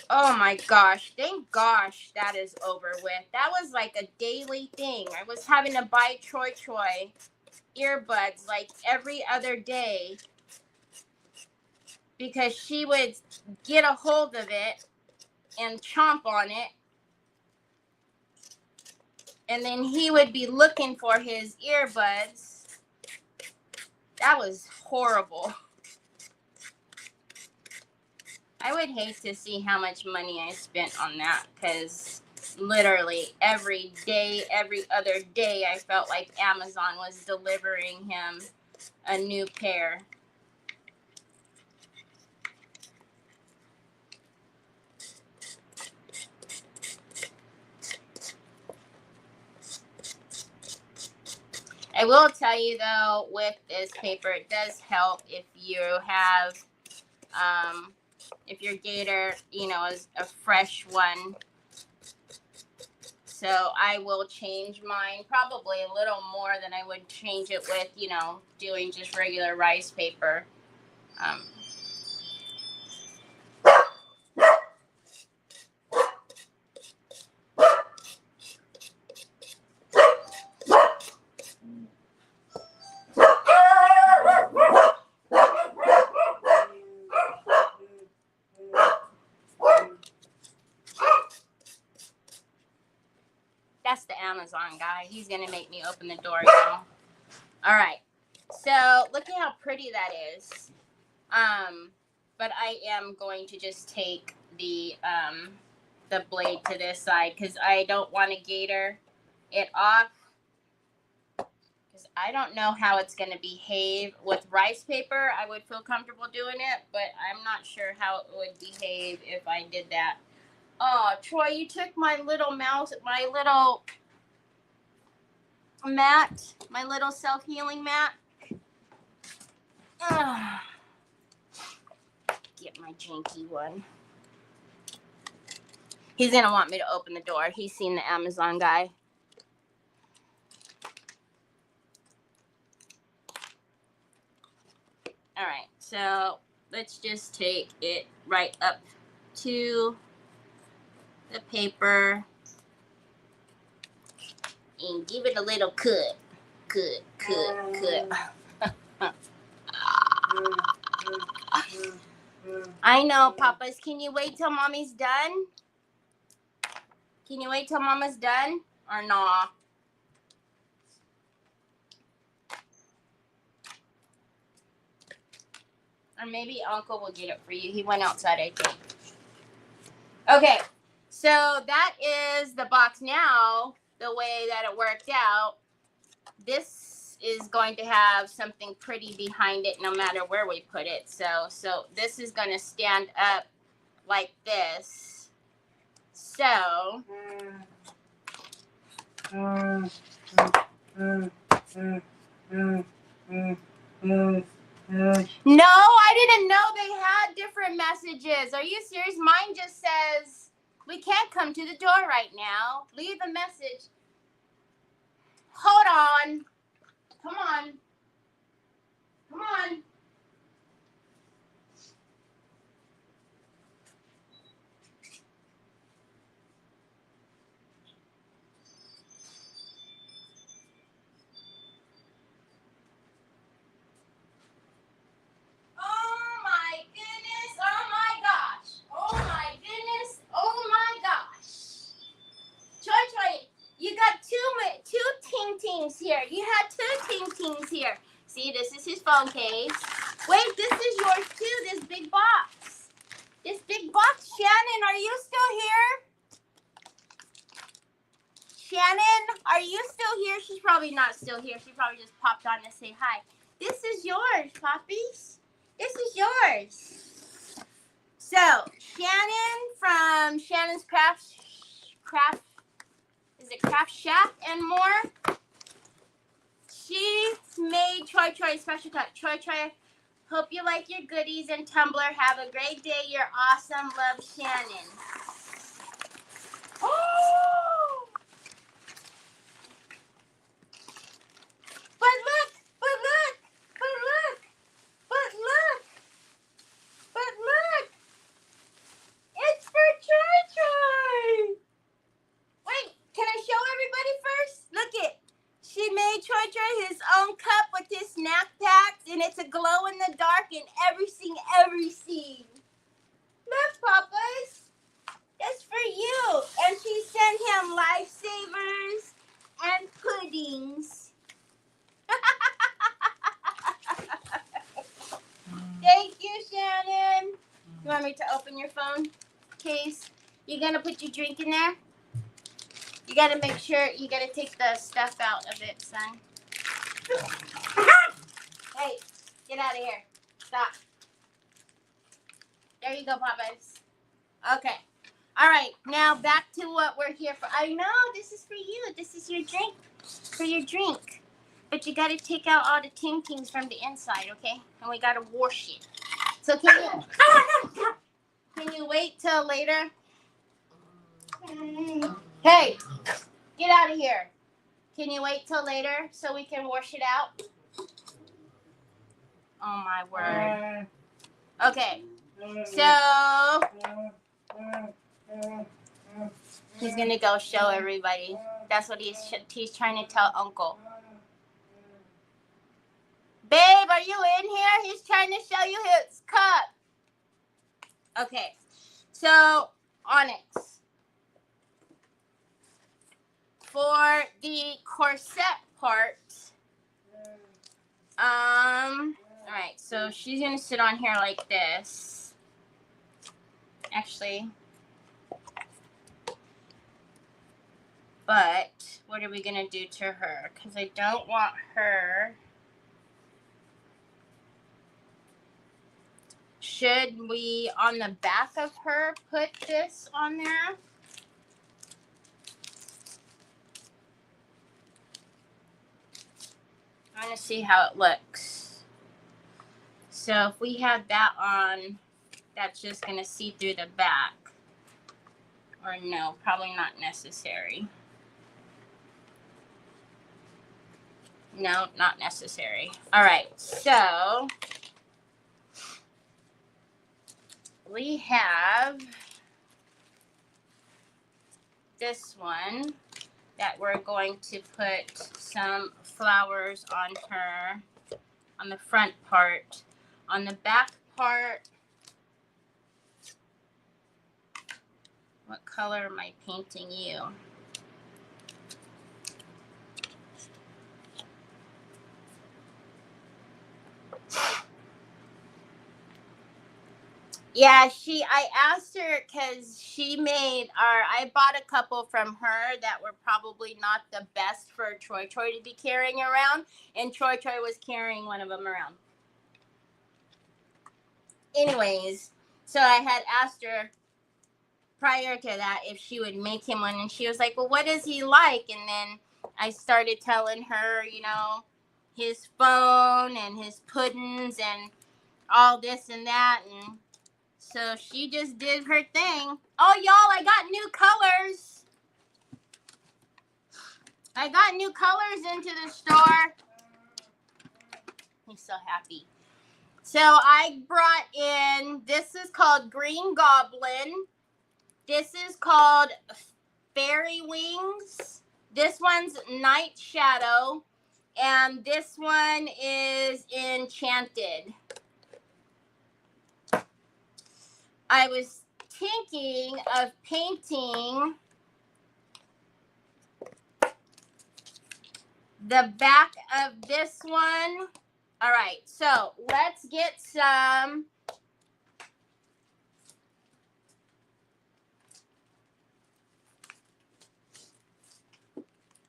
Oh my gosh, thank gosh that is over with. That was like a daily thing. I was having to buy Troy earbuds like every other day because she would get a hold of it and chomp on it, and then he would be looking for his earbuds. That was horrible. I would hate to see how much money I spent on that, because literally every day, every other day, I felt like Amazon was delivering him a new pair. I will tell you though, with this paper, it does help if you have, if your gator, you know, is a fresh one. So I will change mine probably a little more than I would change it with, you know, doing just regular rice paper. That's the Amazon guy. He's going to make me open the door now. All right. So look at how pretty that is. But I am going to just take the blade to this side because I don't want to gator it off. Because I don't know how it's going to behave. With rice paper, I would feel comfortable doing it, but I'm not sure how it would behave if I did that. Oh, Troy, you took my little mouse, my little mat, my little self-healing mat. Get my janky one. He's going to want me to open the door. He's seen the Amazon guy. All right, so let's just take it right up to the paper and give it a little cut. I know, Papas. Can you wait till Mommy's done? Can you wait till Mama's done? Or nah? Or maybe Uncle will get it for you. He went outside, I think. Okay, so that is the box now. The way that it worked out, this is going to have something pretty behind it no matter where we put it. So this is going to stand up like this. So no, I didn't know they had different messages. Are you serious? Mine just says, we can't come to the door right now. Leave a message. Hold on. Come on. Come on. Oh my goodness. Oh my gosh. Oh my goodness. Oh my gosh. Troy, you got two ting-tings here. You had two ting-tings here. See, this is his phone case. Wait, this is yours too, this big box. This big box. Shannon, are you still here? Shannon, are you still here? She's probably not still here. She probably just popped on to say hi. This is yours, puppies. This is yours. So, Shannon from Shannon's Craft, is it Craft Shack and more? She made Troy Special Cut. Troy, hope you like your goodies and tumbler. Have a great day. You're awesome. Love, Shannon. Oh! But look, but look, but look, but look, but look. It's for Troy. Wait, can I show everybody first? Look it. She made Troy his own cup with his snack packs, and it's a glow in the dark and everything. Look, Papas. That's for you. And she sent him lifesavers and puddings. Thank you, Shannon. You want me to open your phone case? You gonna put your drink in there? You gotta make sure, you gotta take the stuff out of it, son. Hey, get out of here. Stop. There you go, Popeyes. Okay. All right, now back to what we're here for. I know, this is for you. This is your drink, for your drink. But you gotta take out all the ting-tings from the inside, okay? And we gotta wash it. So can you wait till later? Hey, get out of here. Can you wait till later so we can wash it out? Oh my word. Okay, so he's gonna go show everybody. That's what he's trying to tell Uncle. Babe, are you in here? He's trying to show you his cup. Okay, so Onyx. For the corset part, all right, so she's gonna sit on here like this. Actually, but what are we gonna do to her? Because I don't want her. Should we, on the back of her, put this on there? I want to see how it looks. So if we have that on, that's just going to see through the back. Or no, probably not necessary. No, not necessary. All right, so we have this one that we're going to put some flowers on her on the front part. On the back part, what color am I painting you? Yeah, I asked her because I bought a couple from her that were probably not the best for Troy to be carrying around, and Troy was carrying one of them around. Anyways, so I had asked her prior to that if she would make him one, and she was like, well, what does he like? And then I started telling her, his phone and his puddings and all this and that, and so she just did her thing. Oh, y'all, I got new colors. I got new colors into the store. He's so happy. So I brought in, this is called Green Goblin. This is called Fairy Wings. This one's Night Shadow. And this one is Enchanted. I was thinking of painting the back of this one All right, so let's get some.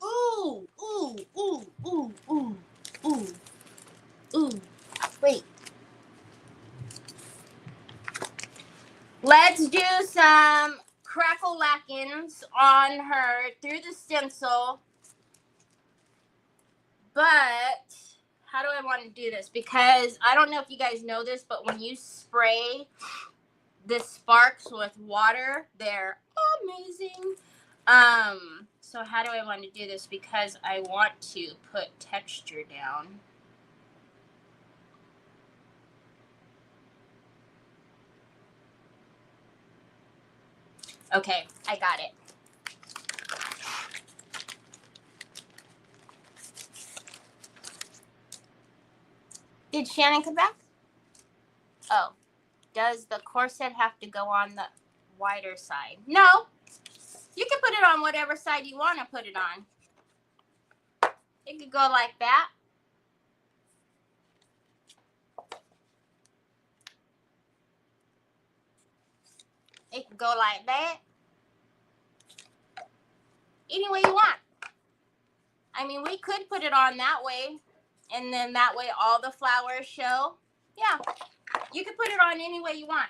Ooh, ooh, ooh, ooh, ooh, ooh, ooh. Wait. Let's do some crackle-lackins on her through the stencil. But how do I want to do this? Because I don't know if you guys know this, but when you spray the sparks with water, they're amazing. So how do I want to do this? Because I want to put texture down. Okay, I got it. Did Shannon come back? Oh, does the corset have to go on the wider side? No, you can put it on whatever side you want to put it on. It could go like that. It could go like that. Any way you want. I mean, we could put it on that way, and then that way all the flowers show. Yeah, you can put it on any way you want.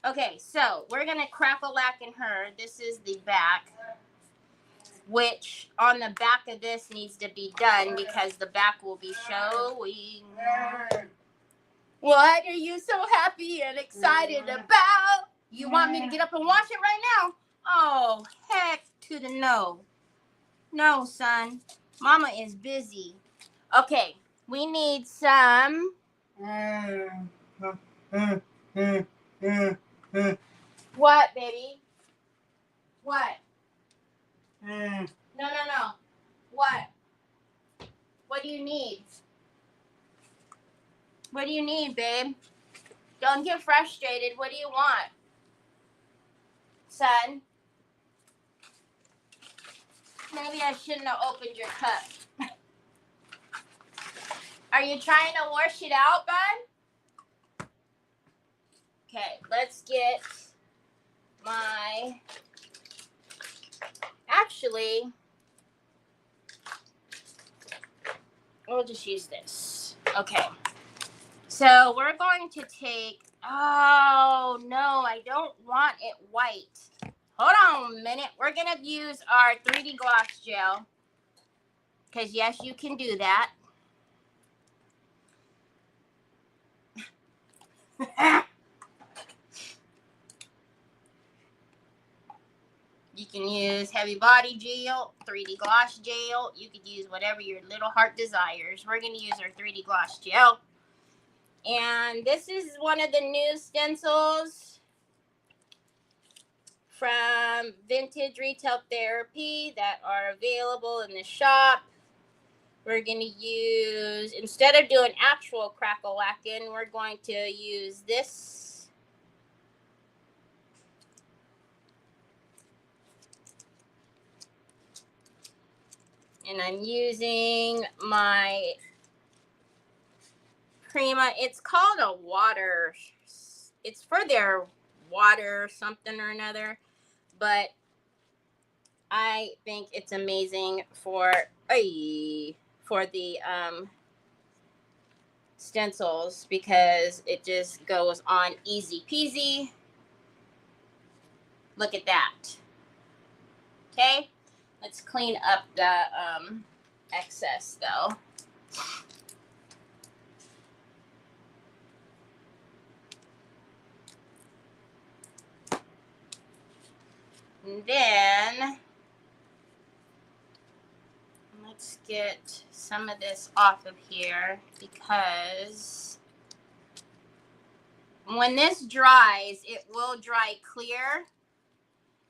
Okay, so we're going to crackle-lacken her. This is the back, which on the back of this needs to be done because the back will be showing. What are you so happy and excited about? You want me to get up and wash it right now? Oh, heck to the no. No, son. Mama is busy. Okay, we need some. What, baby? What? No. What? What do you need? What do you need, babe? Don't get frustrated. What do you want? Son? Maybe I shouldn't have opened your cup. Are you trying to wash it out, bud? Okay, let's get my... Actually, we'll just use this. Okay. So we're going to take... Oh, no, I don't want it white. Hold on a minute. We're going to use our 3D gloss gel. Because, yes, you can do that. You can use heavy body gel, 3D gloss gel. You could use whatever your little heart desires. We're going to use our 3D gloss gel. And this is one of the new stencils from Vintage Retail Therapy that are available in the shop. We're going to use, instead of doing actual crackle-lackin', we're going to use this. And I'm using my Prima. It's called a water. It's for their water something or another. But I think it's amazing for the stencils because it just goes on easy peasy. Look at that. Okay, let's clean up the excess though. And then let's get some of this off of here because when this dries, it will dry clear.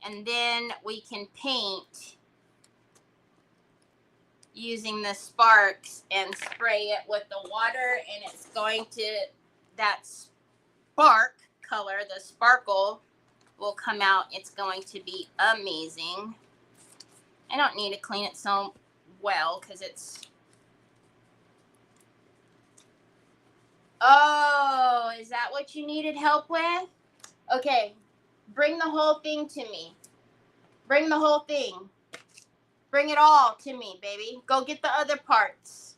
And then we can paint using the sparks and spray it with the water. And it's going to, that spark color, the sparkle will come out. It's going to be amazing. I don't need to clean it so well because it's Oh, is that what you needed help with? Okay, bring the whole thing to me. Bring the whole thing. Bring it all to me, baby. Go get the other parts.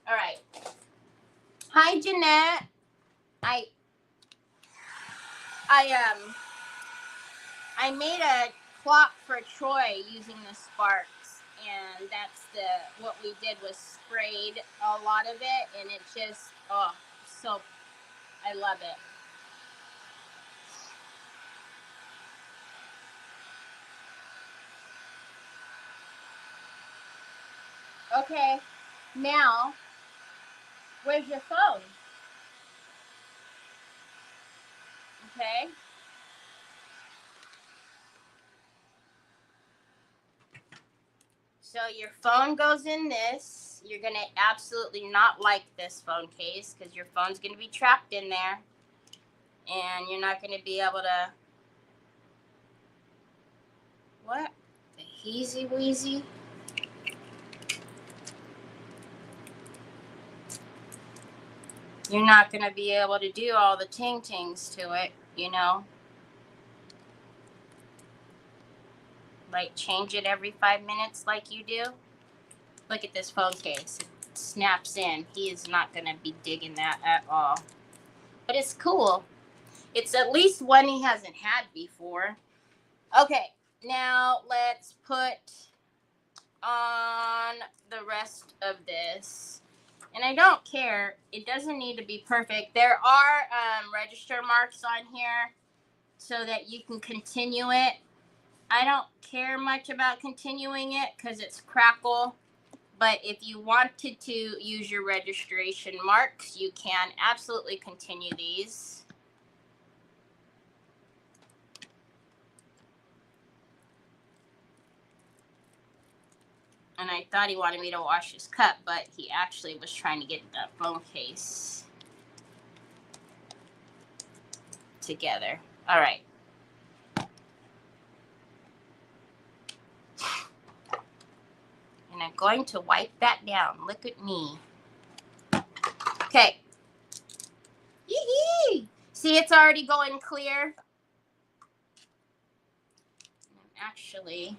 All right. Hi, Jeanette. I made a clock for Troy using the sparks, and that's what we did was sprayed a lot of it, and it just so I love it. Okay, now where's your phone? Okay. So your phone goes in this. You're going to absolutely not like this phone case because your phone's going to be trapped in there. And you're not going to be able to... What? The heezy weezy? You're not going to be able to do all the ting-tings to it, you know? Like change it every 5 minutes like you do. Look at this phone case. It snaps in. He is not going to be digging that at all. But it's cool. It's at least one he hasn't had before. Okay, now let's put on the rest of this. And I don't care. It doesn't need to be perfect. There are register marks on here so that you can continue it. I don't care much about continuing it because it's crackle. But if you wanted to use your registration marks, you can absolutely continue these. And I thought he wanted me to wash his cup, but he actually was trying to get the phone case together. All right. And I'm going to wipe that down. Look at me. Okay. Yee-hee. See, it's already going clear. Actually,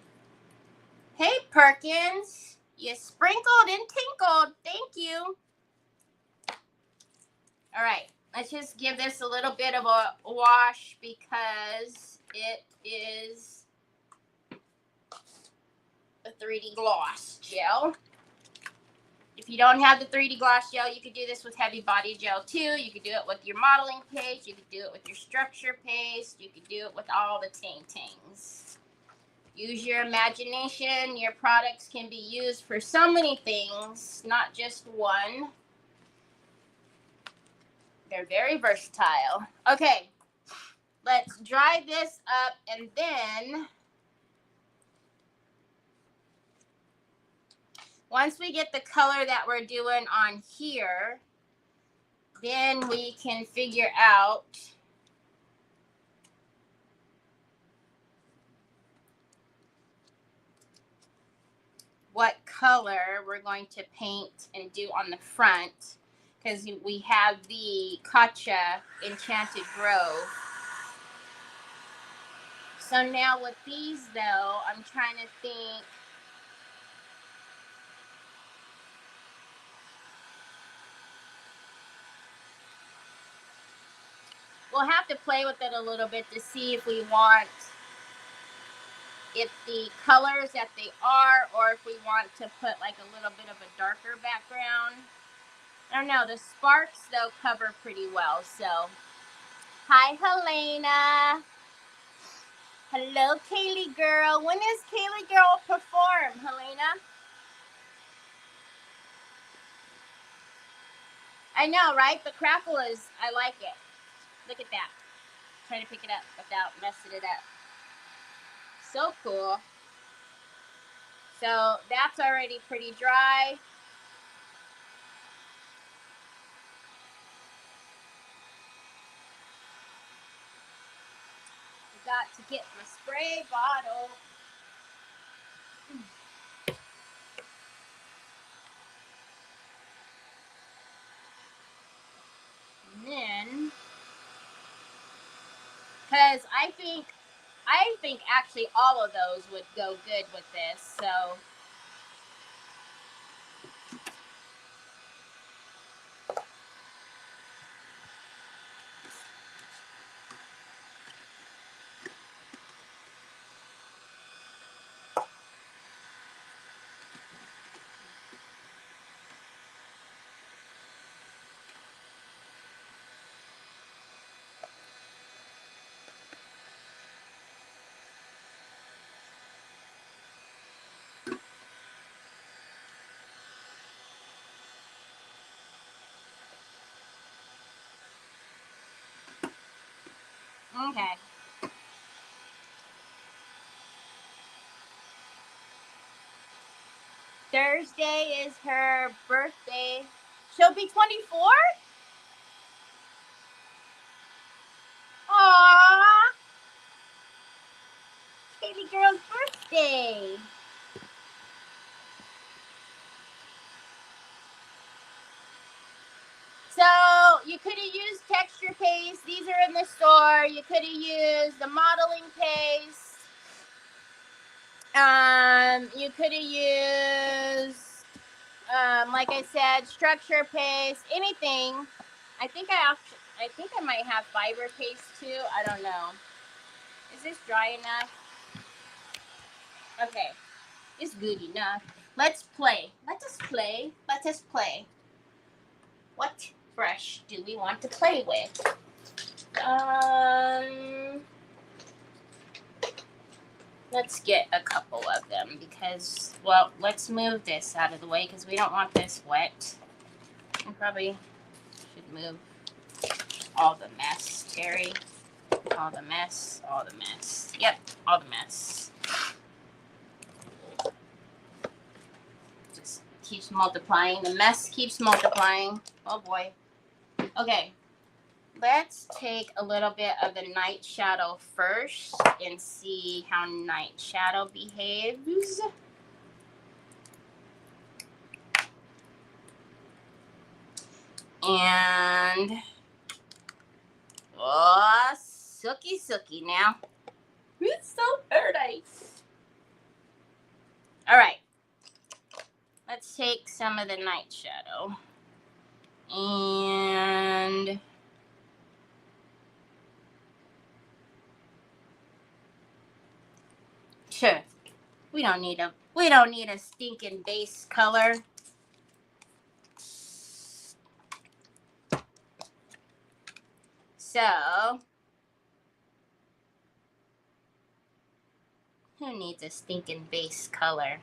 hey, Perkins. You sprinkled and tinkled. Thank you. All right. Let's just give this a little bit of a wash because it is a 3D gloss gel. If you don't have the 3D gloss gel, you could do this with heavy body gel too. You could do it with your modeling paste. You could do it with your structure paste. You could do it with all the ting-tings. Use your imagination. Your products can be used for so many things, not just one. They're very versatile. Okay, let's dry this up, and then once we get the color that we're doing on here, then we can figure out what color we're going to paint and do on the front, because we have the Katcha Enchanted Grove. So now with these though, I'm trying to think. We'll have to play with it a little bit to see if we want the colors that they are, or if we want to put like a little bit of a darker background. I don't know. The sparks though cover pretty well. So, hi Helena. Hello Kaylee girl. When does Kaylee girl perform, Helena? I know, right? The crackle is, I like it. Look at that. Trying to pick it up without messing it up. So cool. So that's already pretty dry. Got to get my spray bottle. Because I think actually all of those would go good with this. So. Okay. Thursday is her birthday. She'll be 24? Aww. Baby girl's birthday. So you could have used texture paste. These are in the store. You could have used the modeling paste. You could have used, like I said, structure paste. Anything. I think I might have fiber paste too. I don't know. Is this dry enough? Okay, it's good enough. Let's play. Let us play. Let us play. What brush do we want to play with? Let's get a couple of them because, well, let's move this out of the way because we don't want this wet. We probably should move all the mess, Terry. All the mess, all the mess. Yep, all the mess. Just keeps multiplying. The mess keeps multiplying. Oh boy. Okay. Let's take a little bit of the night shadow first and see how night shadow behaves. And, oh, sooky now. It's so pretty. All right. Let's take some of the night shadow. And sure. We don't need a stinking base color. So, who needs a stinking base color?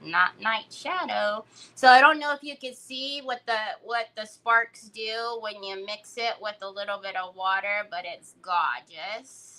Not night shadow. So I don't know if you can see what the sparks do when you mix it with a little bit of water, but it's gorgeous.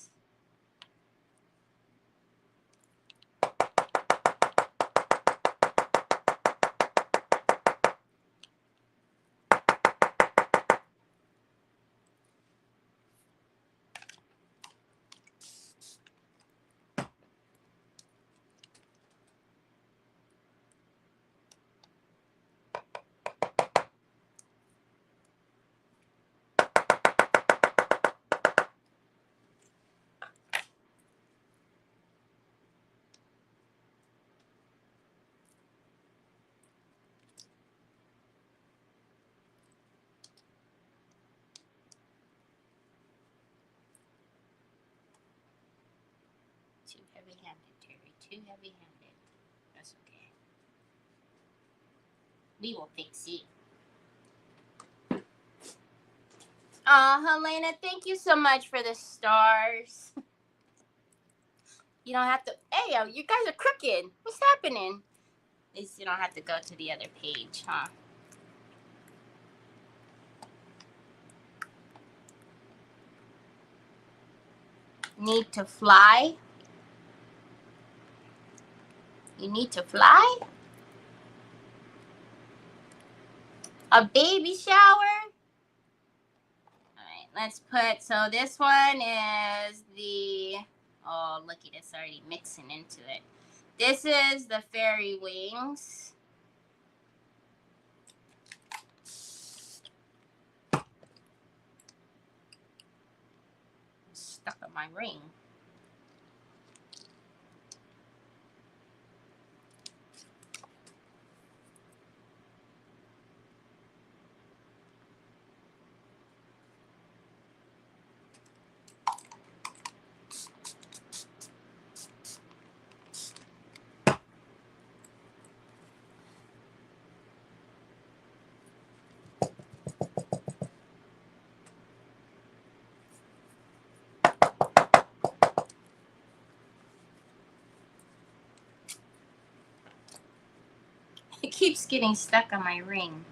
Too heavy-handed, Terry. Too heavy-handed. That's okay. We will fix it. Helena, thank you so much for the stars. You don't have to. Hey, you guys are crooked. What's happening? At least you don't have to go to the other page, huh? Need to fly? You need to fly? A baby shower? Alright, let's put, so this one is the, oh, look at it's already mixing into it. This is the fairy wings. Stuck on my ring. It keeps getting stuck on my ring.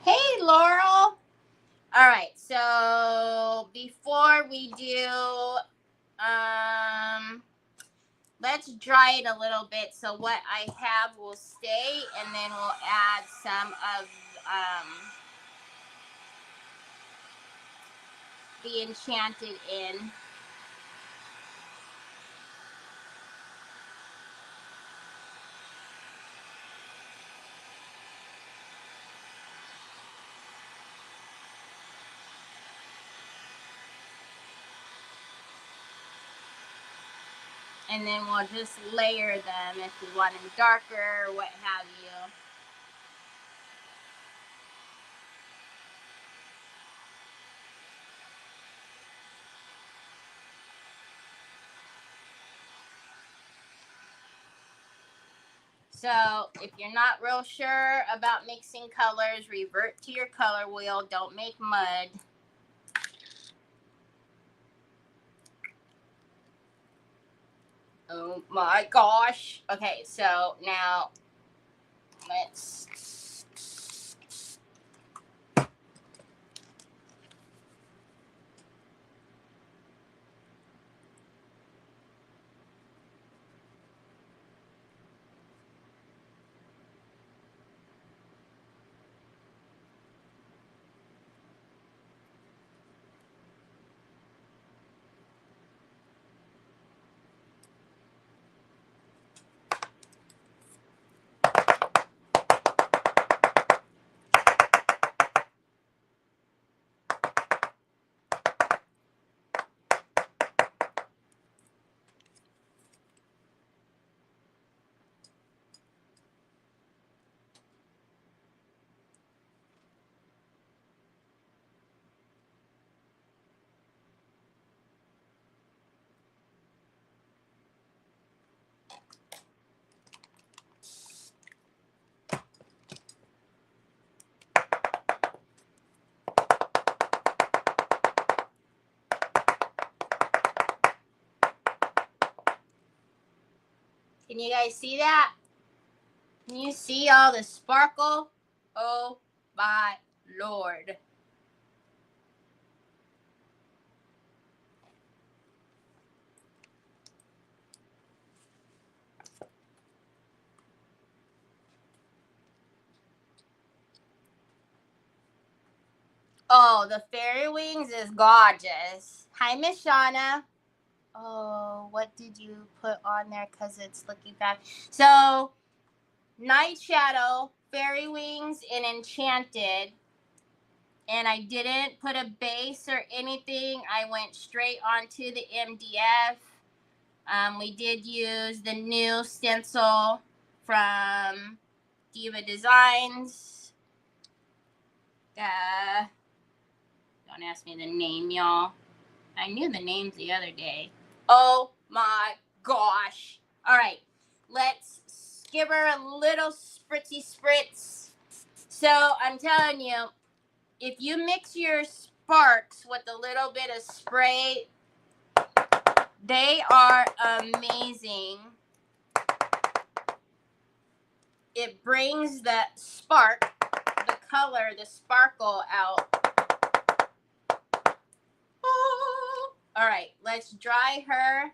Hey, Laurel. All right, so before we do, let's dry it a little bit so what I have will stay, and then we'll add some of the enchanted in. And then we'll just layer them if you want them darker or what have you. So if you're not real sure about mixing colors, revert to your color wheel. Don't make mud. Oh my gosh. Okay, so now let's... Can you guys see that? Can you see all the sparkle? Oh my Lord. Oh, the fairy wings is gorgeous. Hi, Miss Shauna. Oh, what did you put on there? Because it's looking bad. So, Night Shadow, Fairy Wings, and Enchanted. And I didn't put a base or anything. I went straight onto the MDF. We did use the new stencil from Diva Designs. Don't ask me the name, y'all. I knew the names the other day. Oh my gosh. All right, let's give her a little spritzy spritz. So I'm telling you, if you mix your sparks with a little bit of spray, they are amazing. It brings the spark, the color, the sparkle out. Oh. All right, let's dry her.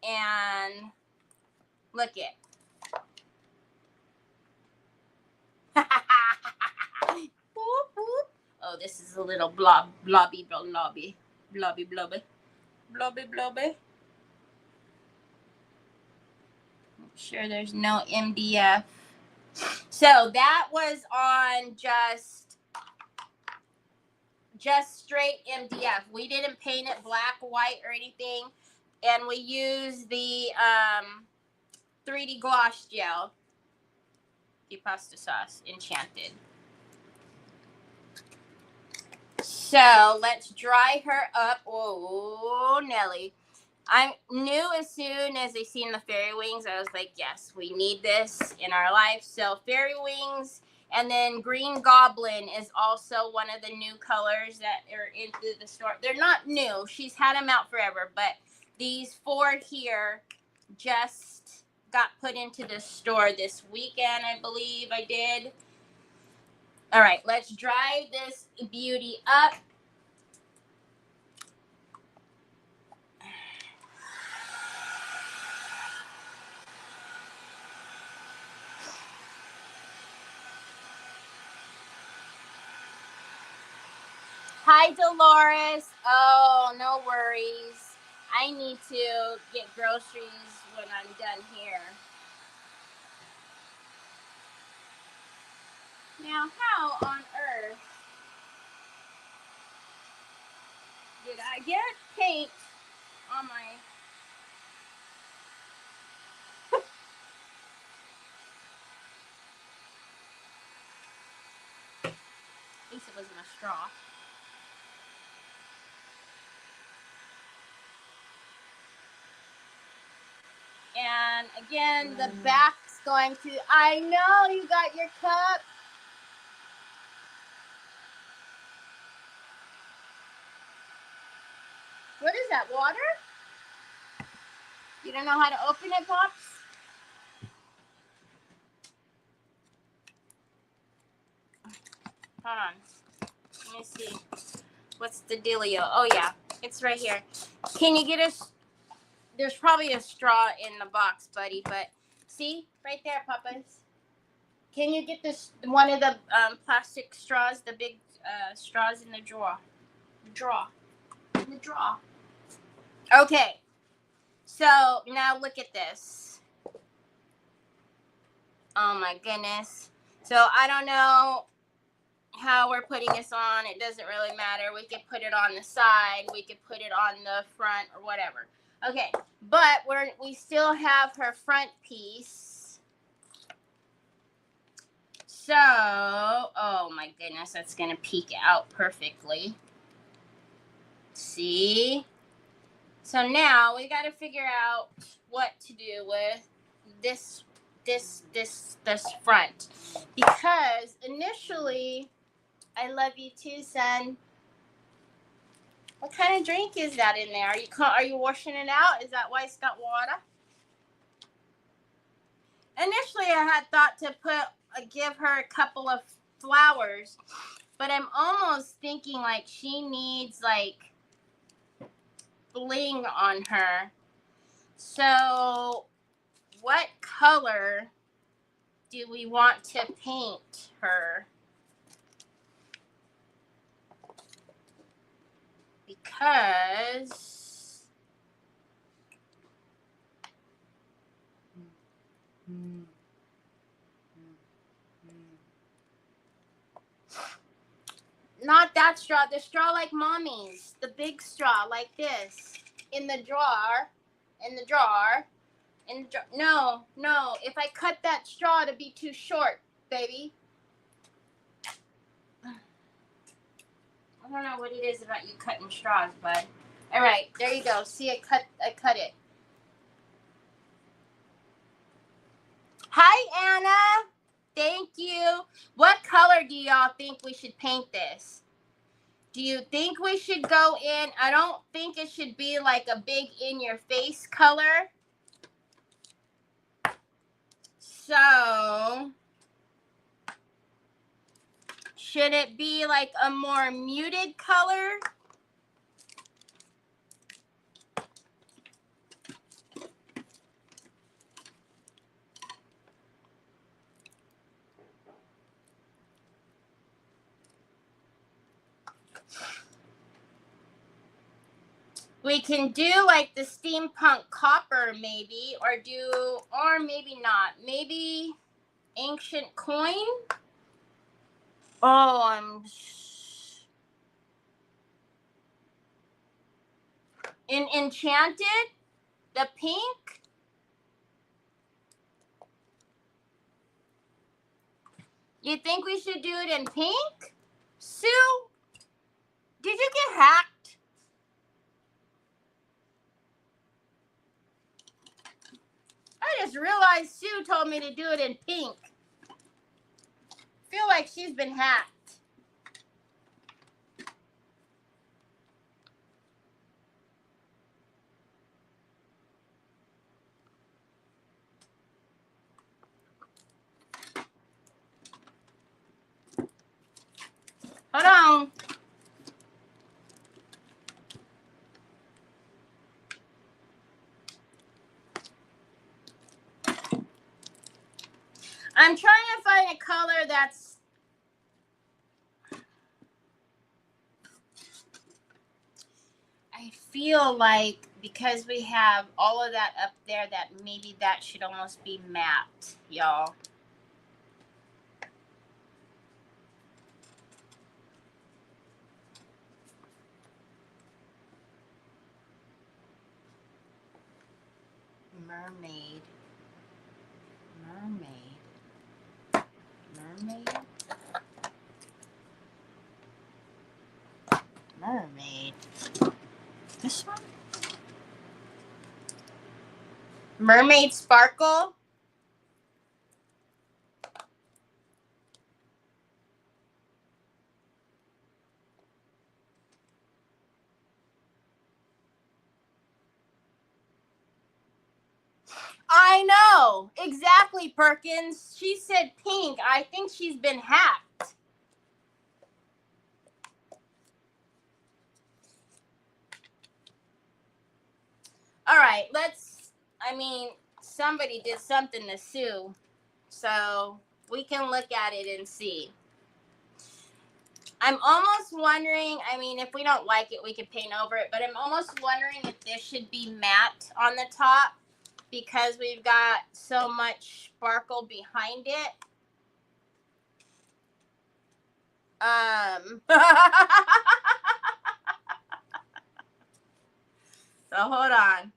And look it. Oh, this is a little blobby. Make sure there's no MDF. So that was on just straight MDF. We didn't paint it black, white, or anything. And we used the 3D gloss gel, the pasta sauce, Enchanted. So let's dry her up. Oh, Nelly. I knew as soon as I seen the fairy wings, I was like, yes, we need this in our life. So fairy wings, and then Green Goblin is also one of the new colors that are into the store. They're not new. She's had them out forever, but these 4 here just got put into the store this weekend, I believe I did. All right, let's dry this beauty up. Hi, Dolores. Oh, no worries. I need to get groceries when I'm done here. Now, how on earth did I get paint on my... At least it wasn't a straw. And again, the back's going to... I know you got your cup. What is that, water? You don't know how to open it, Pops? Hold on. Let me see. What's the dealio? Oh, yeah. It's right here. Can you get us... There's probably a straw in the box, buddy, but see? Right there, Papas. Can you get this one of the plastic straws, the big straws in the drawer? In the drawer. Okay. So, now look at this. Oh, my goodness. So, I don't know how we're putting this on. It doesn't really matter. We could put it on the side. We could put it on the front or whatever. Okay, but we still have her front piece. So, oh my goodness, that's going to peek out perfectly. See? So now we got to figure out what to do with this front. Because initially, I love you too, son. What kind of drink is that in there? Are you washing it out? Is that why it's got water? Initially, I had thought to give her a couple of flowers, but I'm almost thinking like she needs like bling on her. So, what color do we want to paint her? Because not that straw, the straw like mommy's, the big straw like this, in the drawer, no, if I cut that straw to be too short, baby. I don't know what it is about you cutting straws, bud. All right, there you go. See, I cut it. Hi, Anna. Thank you. What color do y'all think we should paint this? Do you think we should go in? I don't think it should be like a big in-your-face color. So, should it be like a more muted color? We can do like the steampunk copper maybe, or maybe not. Maybe ancient coin. Oh, in enchanted, the pink. You think we should do it in pink? Sue, did you get hacked? I just realized Sue told me to do it in pink. Feel like she's been hacked. Hold on. I'm trying to find a color that's I feel like because we have all of that up there that maybe that should almost be matte, y'all. Mermaid. This one? Mermaid Sparkle. I know. Exactly, Perkins. She said pink. I think she's been hacked. All right, somebody did something to Sue. So we can look at it and see. I'm almost wondering, if we don't like it, we could paint over it. But I'm almost wondering if this should be matte on the top because we've got so much sparkle behind it. So hold on.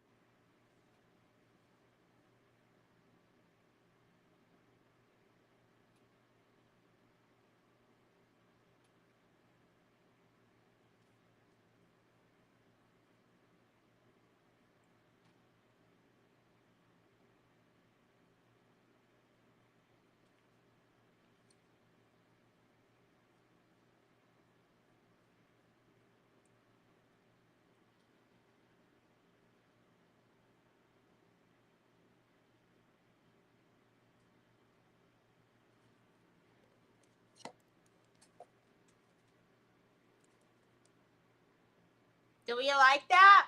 Do we like that?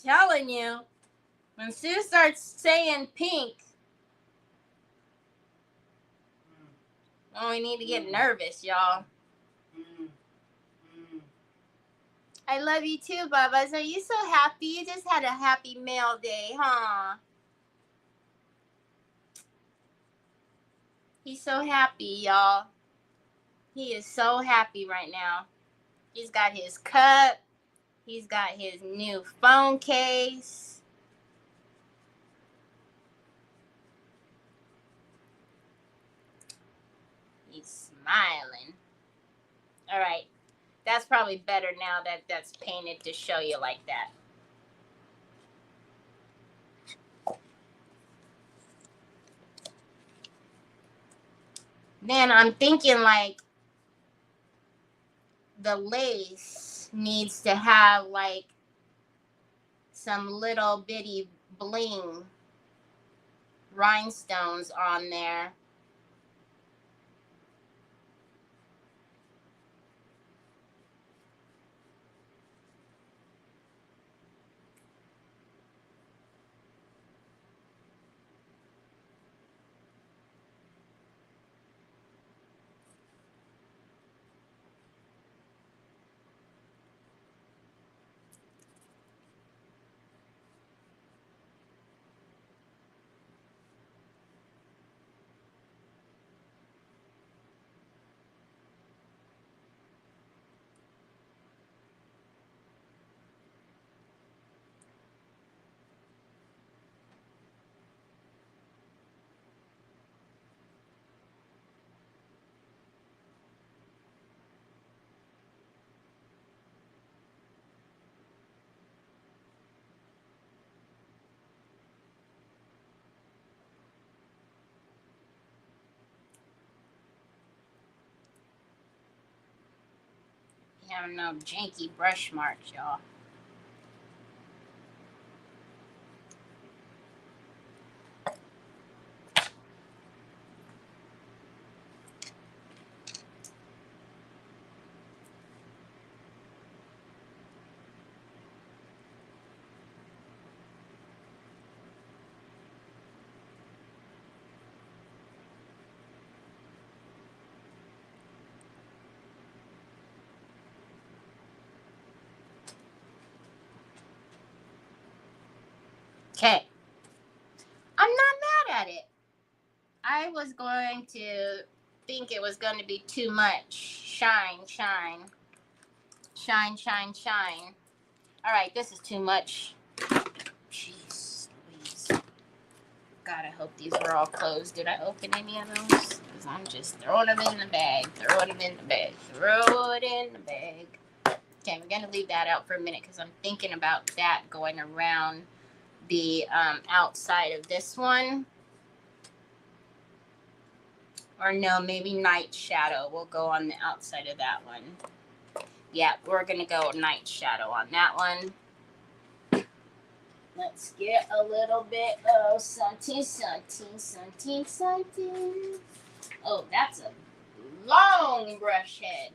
Telling you, when Sue starts saying pink, we need to get nervous, y'all. I love you too, Bubba's. Are you so happy? You just had a happy mail day, huh? He's so happy, y'all. He is so happy right now. He's got his cup. He's got his new phone case. He's smiling. All right. That's probably better now that that's painted to show you like that. Then I'm thinking like the lace needs to have like some little bitty bling rhinestones on there. Having no janky brush marks, y'all. Okay. I'm not mad at it. I was going to think it was going to be too much. Shine, shine. Shine, shine, shine. All right, this is too much. Jeez Louise. God, I hope these were all closed. Did I open any of those? Because I'm just throwing them in the bag. Throw it in the bag. Throw it in the bag. Okay, we're going to leave that out for a minute because I'm thinking about that going around the outside of this one. Or no, maybe night shadow will go on the outside of that one. Yeah, we're going to go night shadow on that one. Let's get a little bit of something. Oh, that's a long brush head.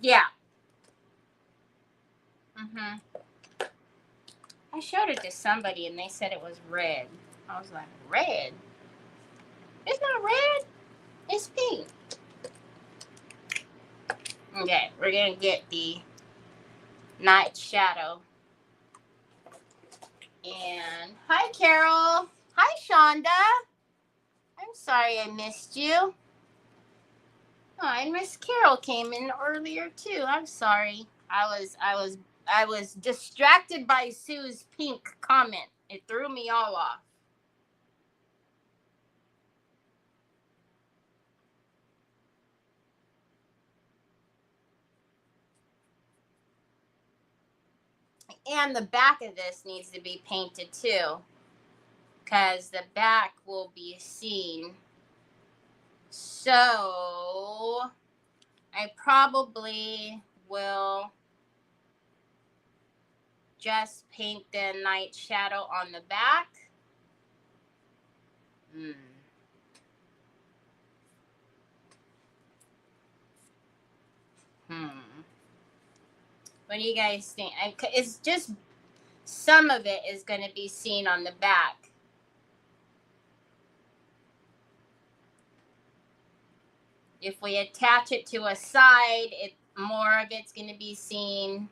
Yeah. I showed it to somebody and they said it was red. I was like, red? It's not red. It's pink. Okay, we're going to get the night shadow. And hi, Carol. Hi, Shonda. I'm sorry I missed you. Oh, and Miss Carol came in earlier too. I'm sorry. I was distracted by Sue's pink comment. It threw me all off. And the back of this needs to be painted too, because the back will be seen. So I probably will just paint the night shadow on the back. What do you guys think? It's just some of it is going to be seen on the back. If we attach it to a side, more of it's going to be seen.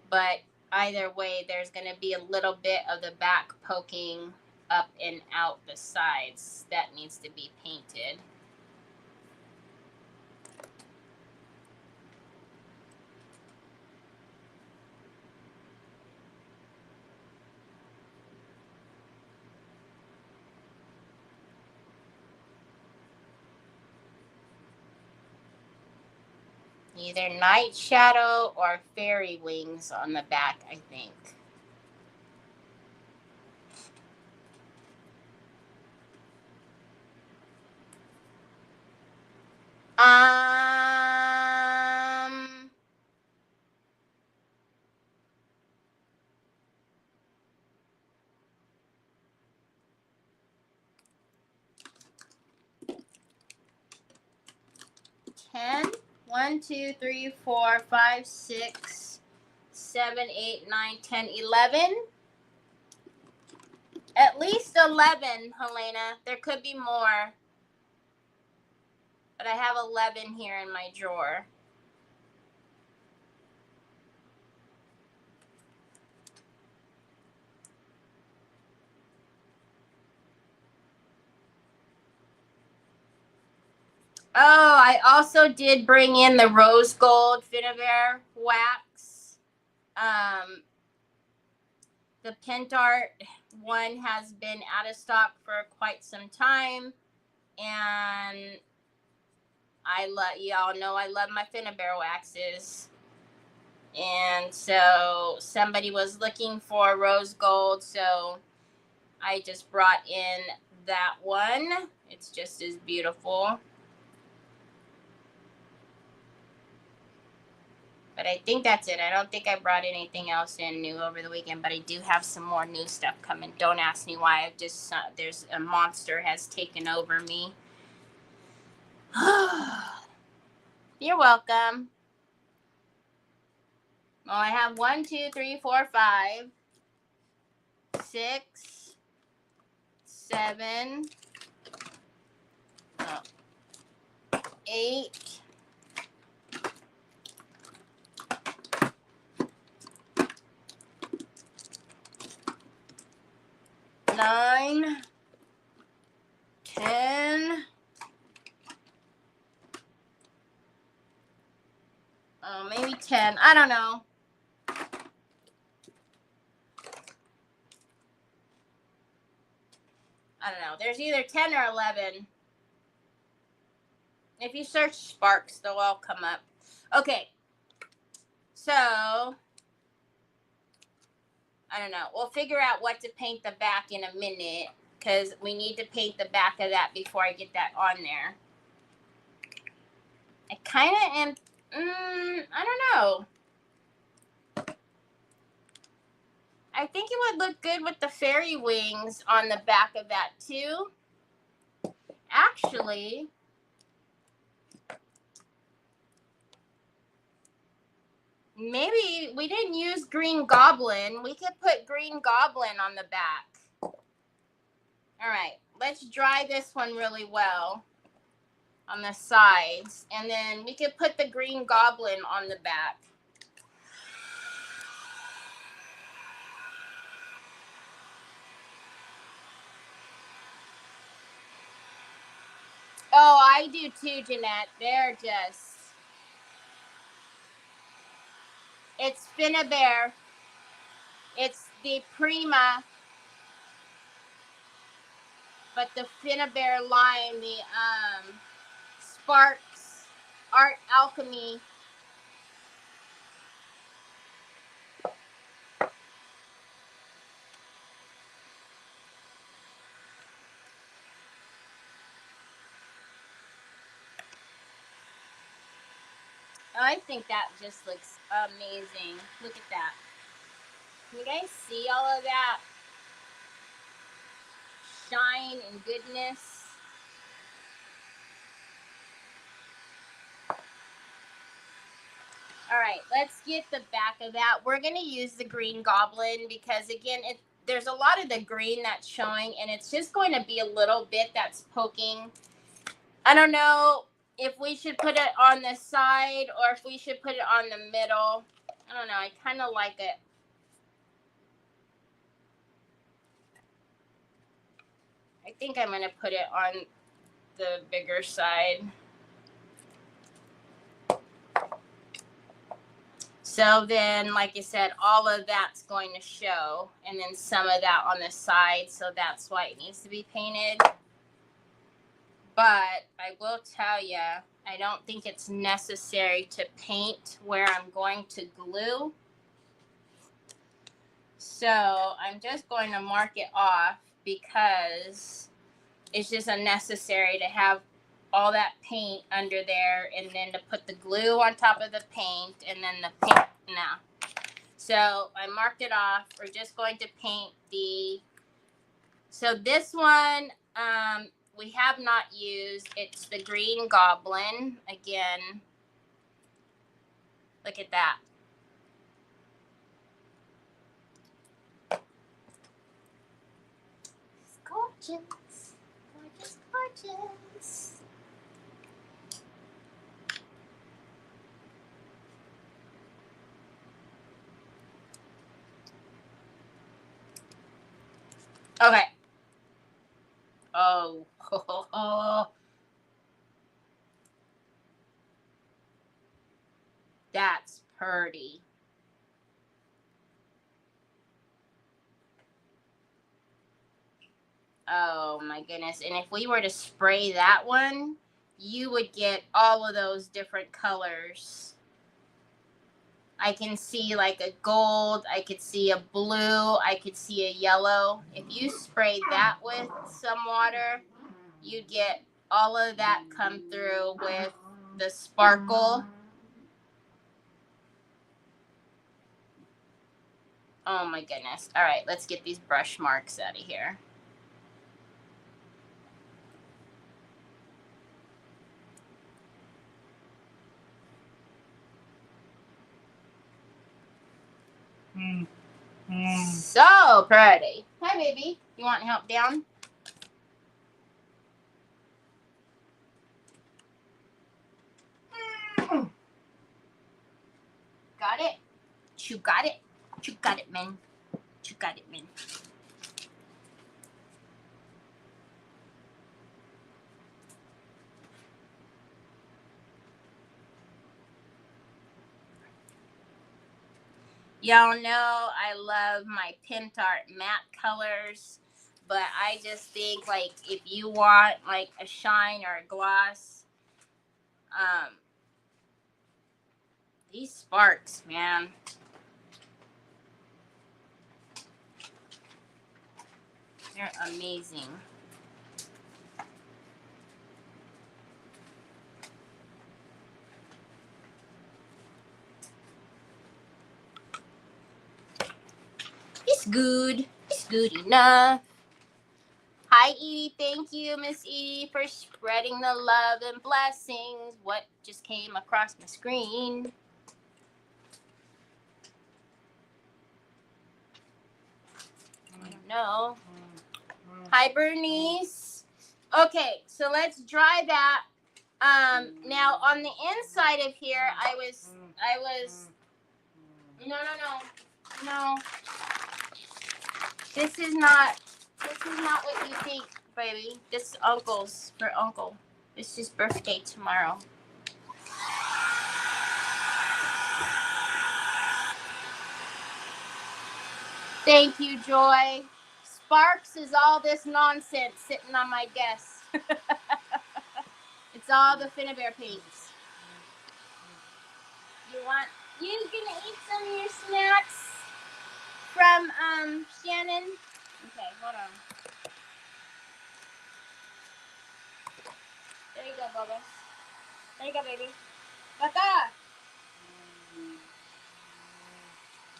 But either way, there's going to be a little bit of the back poking up and out the sides. That needs to be painted. Either night shadow or fairy wings on the back, I think. Ten. 1, 2, 3, 4, 5, 6, 7, 8, 9, 10, 11. At least 11, Helena. There could be more. But I have 11 here in my drawer. Oh, I also did bring in the rose gold Finnabair wax. The Pentart one has been out of stock for quite some time. And y'all know I love my Finnabair waxes. And so somebody was looking for rose gold. So I just brought in that one. It's just as beautiful. But I think that's it. I don't think I brought anything else in new over the weekend, but I do have some more new stuff coming. Don't ask me why. I've just, there's a monster has taken over me. You're welcome. Well, I have 1, 2, 3, 4, 5, 6, 7, 8, 9, 10, maybe 10. I don't know. I don't know. There's either 10 or 11. If you search sparks, they'll all come up. Okay. So, I don't know. We'll figure out what to paint the back in a minute, because we need to paint the back of that before I get that on there. I kind of am, I don't know. I think it would look good with the fairy wings on the back of that too. Actually, maybe we didn't use Green Goblin. We could put Green Goblin on the back. All right, let's dry this one really well on the sides, and then we could put the Green Goblin on the back. Oh, I do too, Jeanette. They're just... It's Finnabair. It's the Prima, but the Finnabair line, the Sparks Art Alchemy. I think that just looks amazing. Look at that. Can you guys see all of that shine and goodness? All right, let's get the back of that. We're going to use the Green Goblin because, again, there's a lot of the green that's showing, and it's just going to be a little bit that's poking. I don't know if we should put it on the side or if we should put it on the middle. I don't know. I kind of like it. I think I'm going to put it on the bigger side. So then, like I said, all of that's going to show, and then some of that on the side, so that's why it needs to be painted. But I will tell you, I don't think it's necessary to paint where I'm going to glue. So I'm just going to mark it off because it's just unnecessary to have all that paint under there and then to put the glue on top of the paint and then the paint. No. So I marked it off. We're just going to paint so this one we have not used. It's the Green Goblin. Again, look at that. It's gorgeous. Gorgeous, gorgeous. Okay. Oh. That's pretty. Oh my goodness. And if we were to spray that one, you would get all of those different colors. I can see like a gold, I could see a blue, I could see a yellow. If you sprayed that with some water, you'd get all of that come through with the sparkle. Oh my goodness. All right, let's get these brush marks out of here. So pretty. Hi, baby. You want help down? Got it? You got it? You got it, man. You got it, man. Y'all know I love my Pint Art matte colors, but I just think like if you want like a shine or a gloss, these sparks, man. They're amazing. It's good. It's good enough. Hi, Edie. Thank you, Miss Edie, for spreading the love and blessings. What just came across my screen? I don't know. Hi, Bernice. Okay, so let's dry that. Now on the inside of here, I was. No. This is not what you think, baby. This is Uncle's for Uncle. It's his birthday tomorrow. Thank you, Joy. Sparks is all this nonsense sitting on my desk. It's all the Finnabair paints. You gonna eat some of your snacks from Shannon? Okay, hold on. There you go, Bubba. There you go, baby. Baka!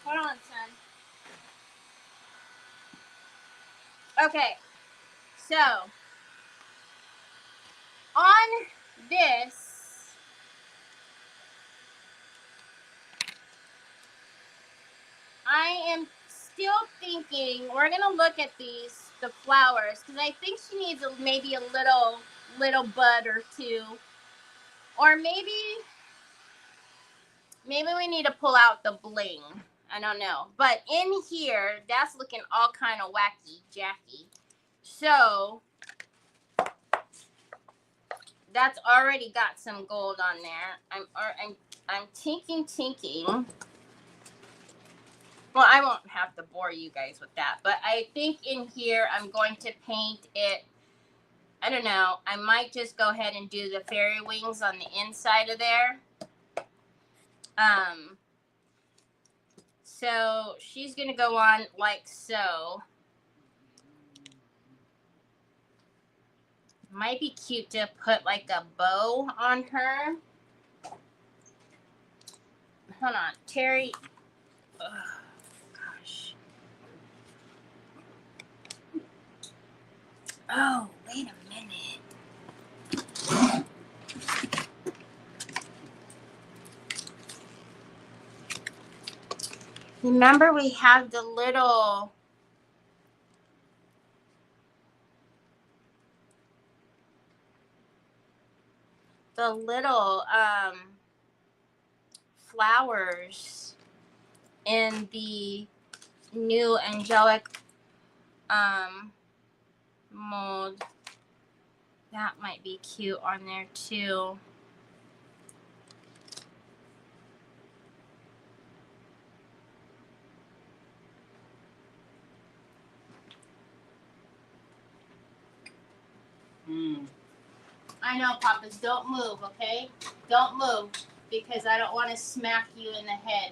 Hold on, son. Okay, so on this, I am still thinking we're gonna look at the flowers, because I think she needs maybe a little bud or two, or maybe we need to pull out the bling. I don't know, but in here that's looking all kind of wacky jacky. So that's already got some gold on there. I'm tinking. Well, I won't have to bore you guys with that, but I think in here I'm going to paint it. I don't know. I might just go ahead and do the fairy wings on the inside of there. So she's gonna go on like so. Might be cute to put like a bow on her. Hold on, Terry. Ugh, gosh. Oh, wait a minute. Remember we have the little flowers in the new angelic mold. That might be cute on there too. I know, Papas, don't move, okay? Don't move, because I don't want to smack you in the head.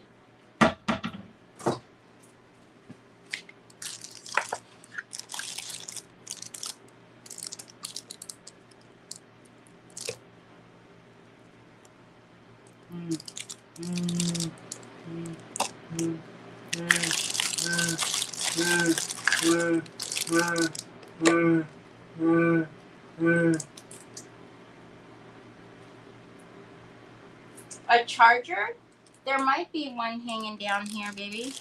A charger? There might be one hanging down here, baby.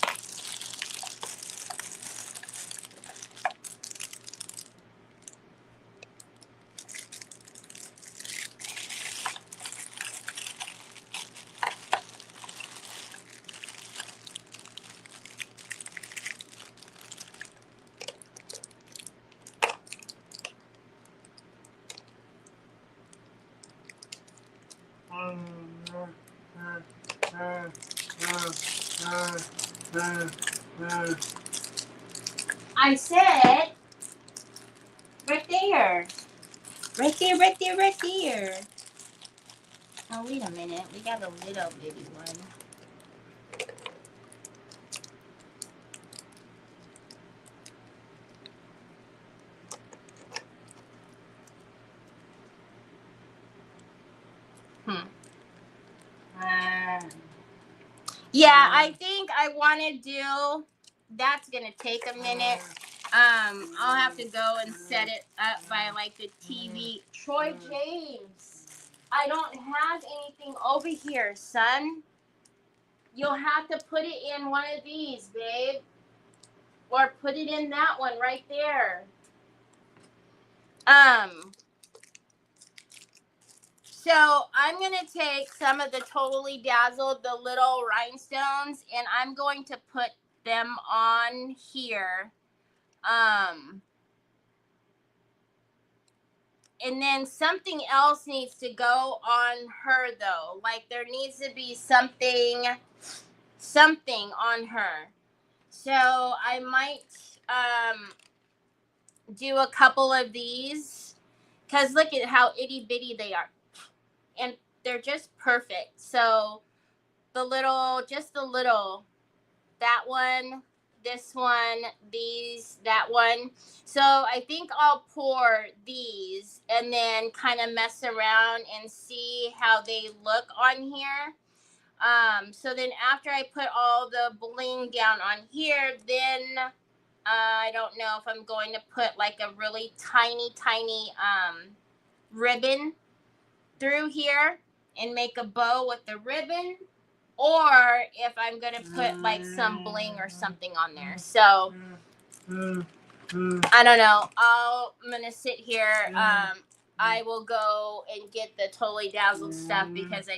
I said right there. Right there, right there, right there. Oh, wait a minute. We got a little bitty one. Yeah, I think I want to do, that's going to take a minute. I'll have to go and set it up by like the TV. Troy James, I don't have anything over here, son. You'll have to put it in one of these, babe. Or put it in that one right there. So I'm going to take some of the Totally Dazzled, the little rhinestones, and I'm going to put them on here. And then something else needs to go on her, though. Like, there needs to be something on her. So I might do a couple of these. Because look at how itty-bitty they are. And they're just perfect. So the little, that one, this one, these, that one. So I think I'll pour these and then kind of mess around and see how they look on here. So then after I put all the bling down on here, then I don't know if I'm going to put like a really tiny ribbon through here and make a bow with the ribbon, or if I'm going to put like some bling or something on there. So I don't know. I'm going to sit here. I will go and get the Totally Dazzled stuff because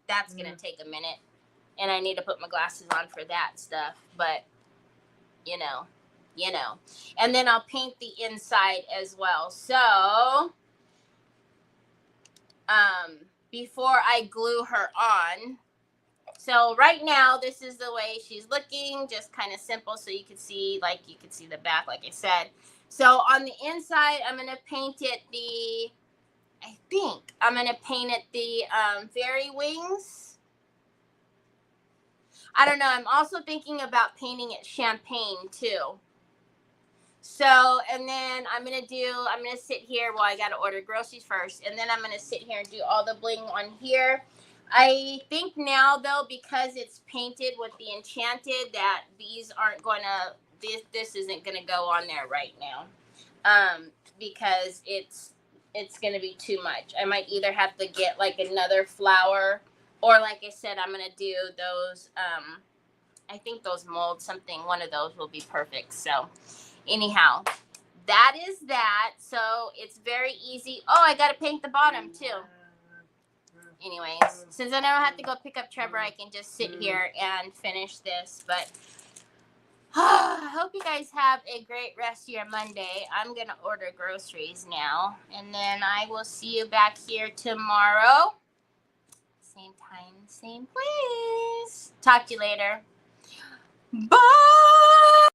that's going to take a minute. And I need to put my glasses on for that stuff. But, you know. And then I'll paint the inside as well. So before I glue her on. So right now, this is the way she's looking, just kind of simple, so you can see the back, like I said. So on the inside, I'm going to paint it the fairy wings. I don't know. I'm also thinking about painting it champagne, too. So, and then I'm going to sit here. Well, I got to order groceries first. And then I'm going to sit here and do all the bling on here. I think now, though, because it's painted with the enchanted, that these aren't going to, this isn't going to go on there right now. Because it's going to be too much. I might either have to get like another flower, or like I said, I'm going to do those, I think those molds, one of those will be perfect. So anyhow, that is that. So it's very easy. Oh, I got to paint the bottom too. Anyways, since I don't have to go pick up Trevor, I can just sit here and finish this. But I hope you guys have a great rest of your Monday. I'm going to order groceries now. And then I will see you back here tomorrow. Same time, same place. Talk to you later. Bye!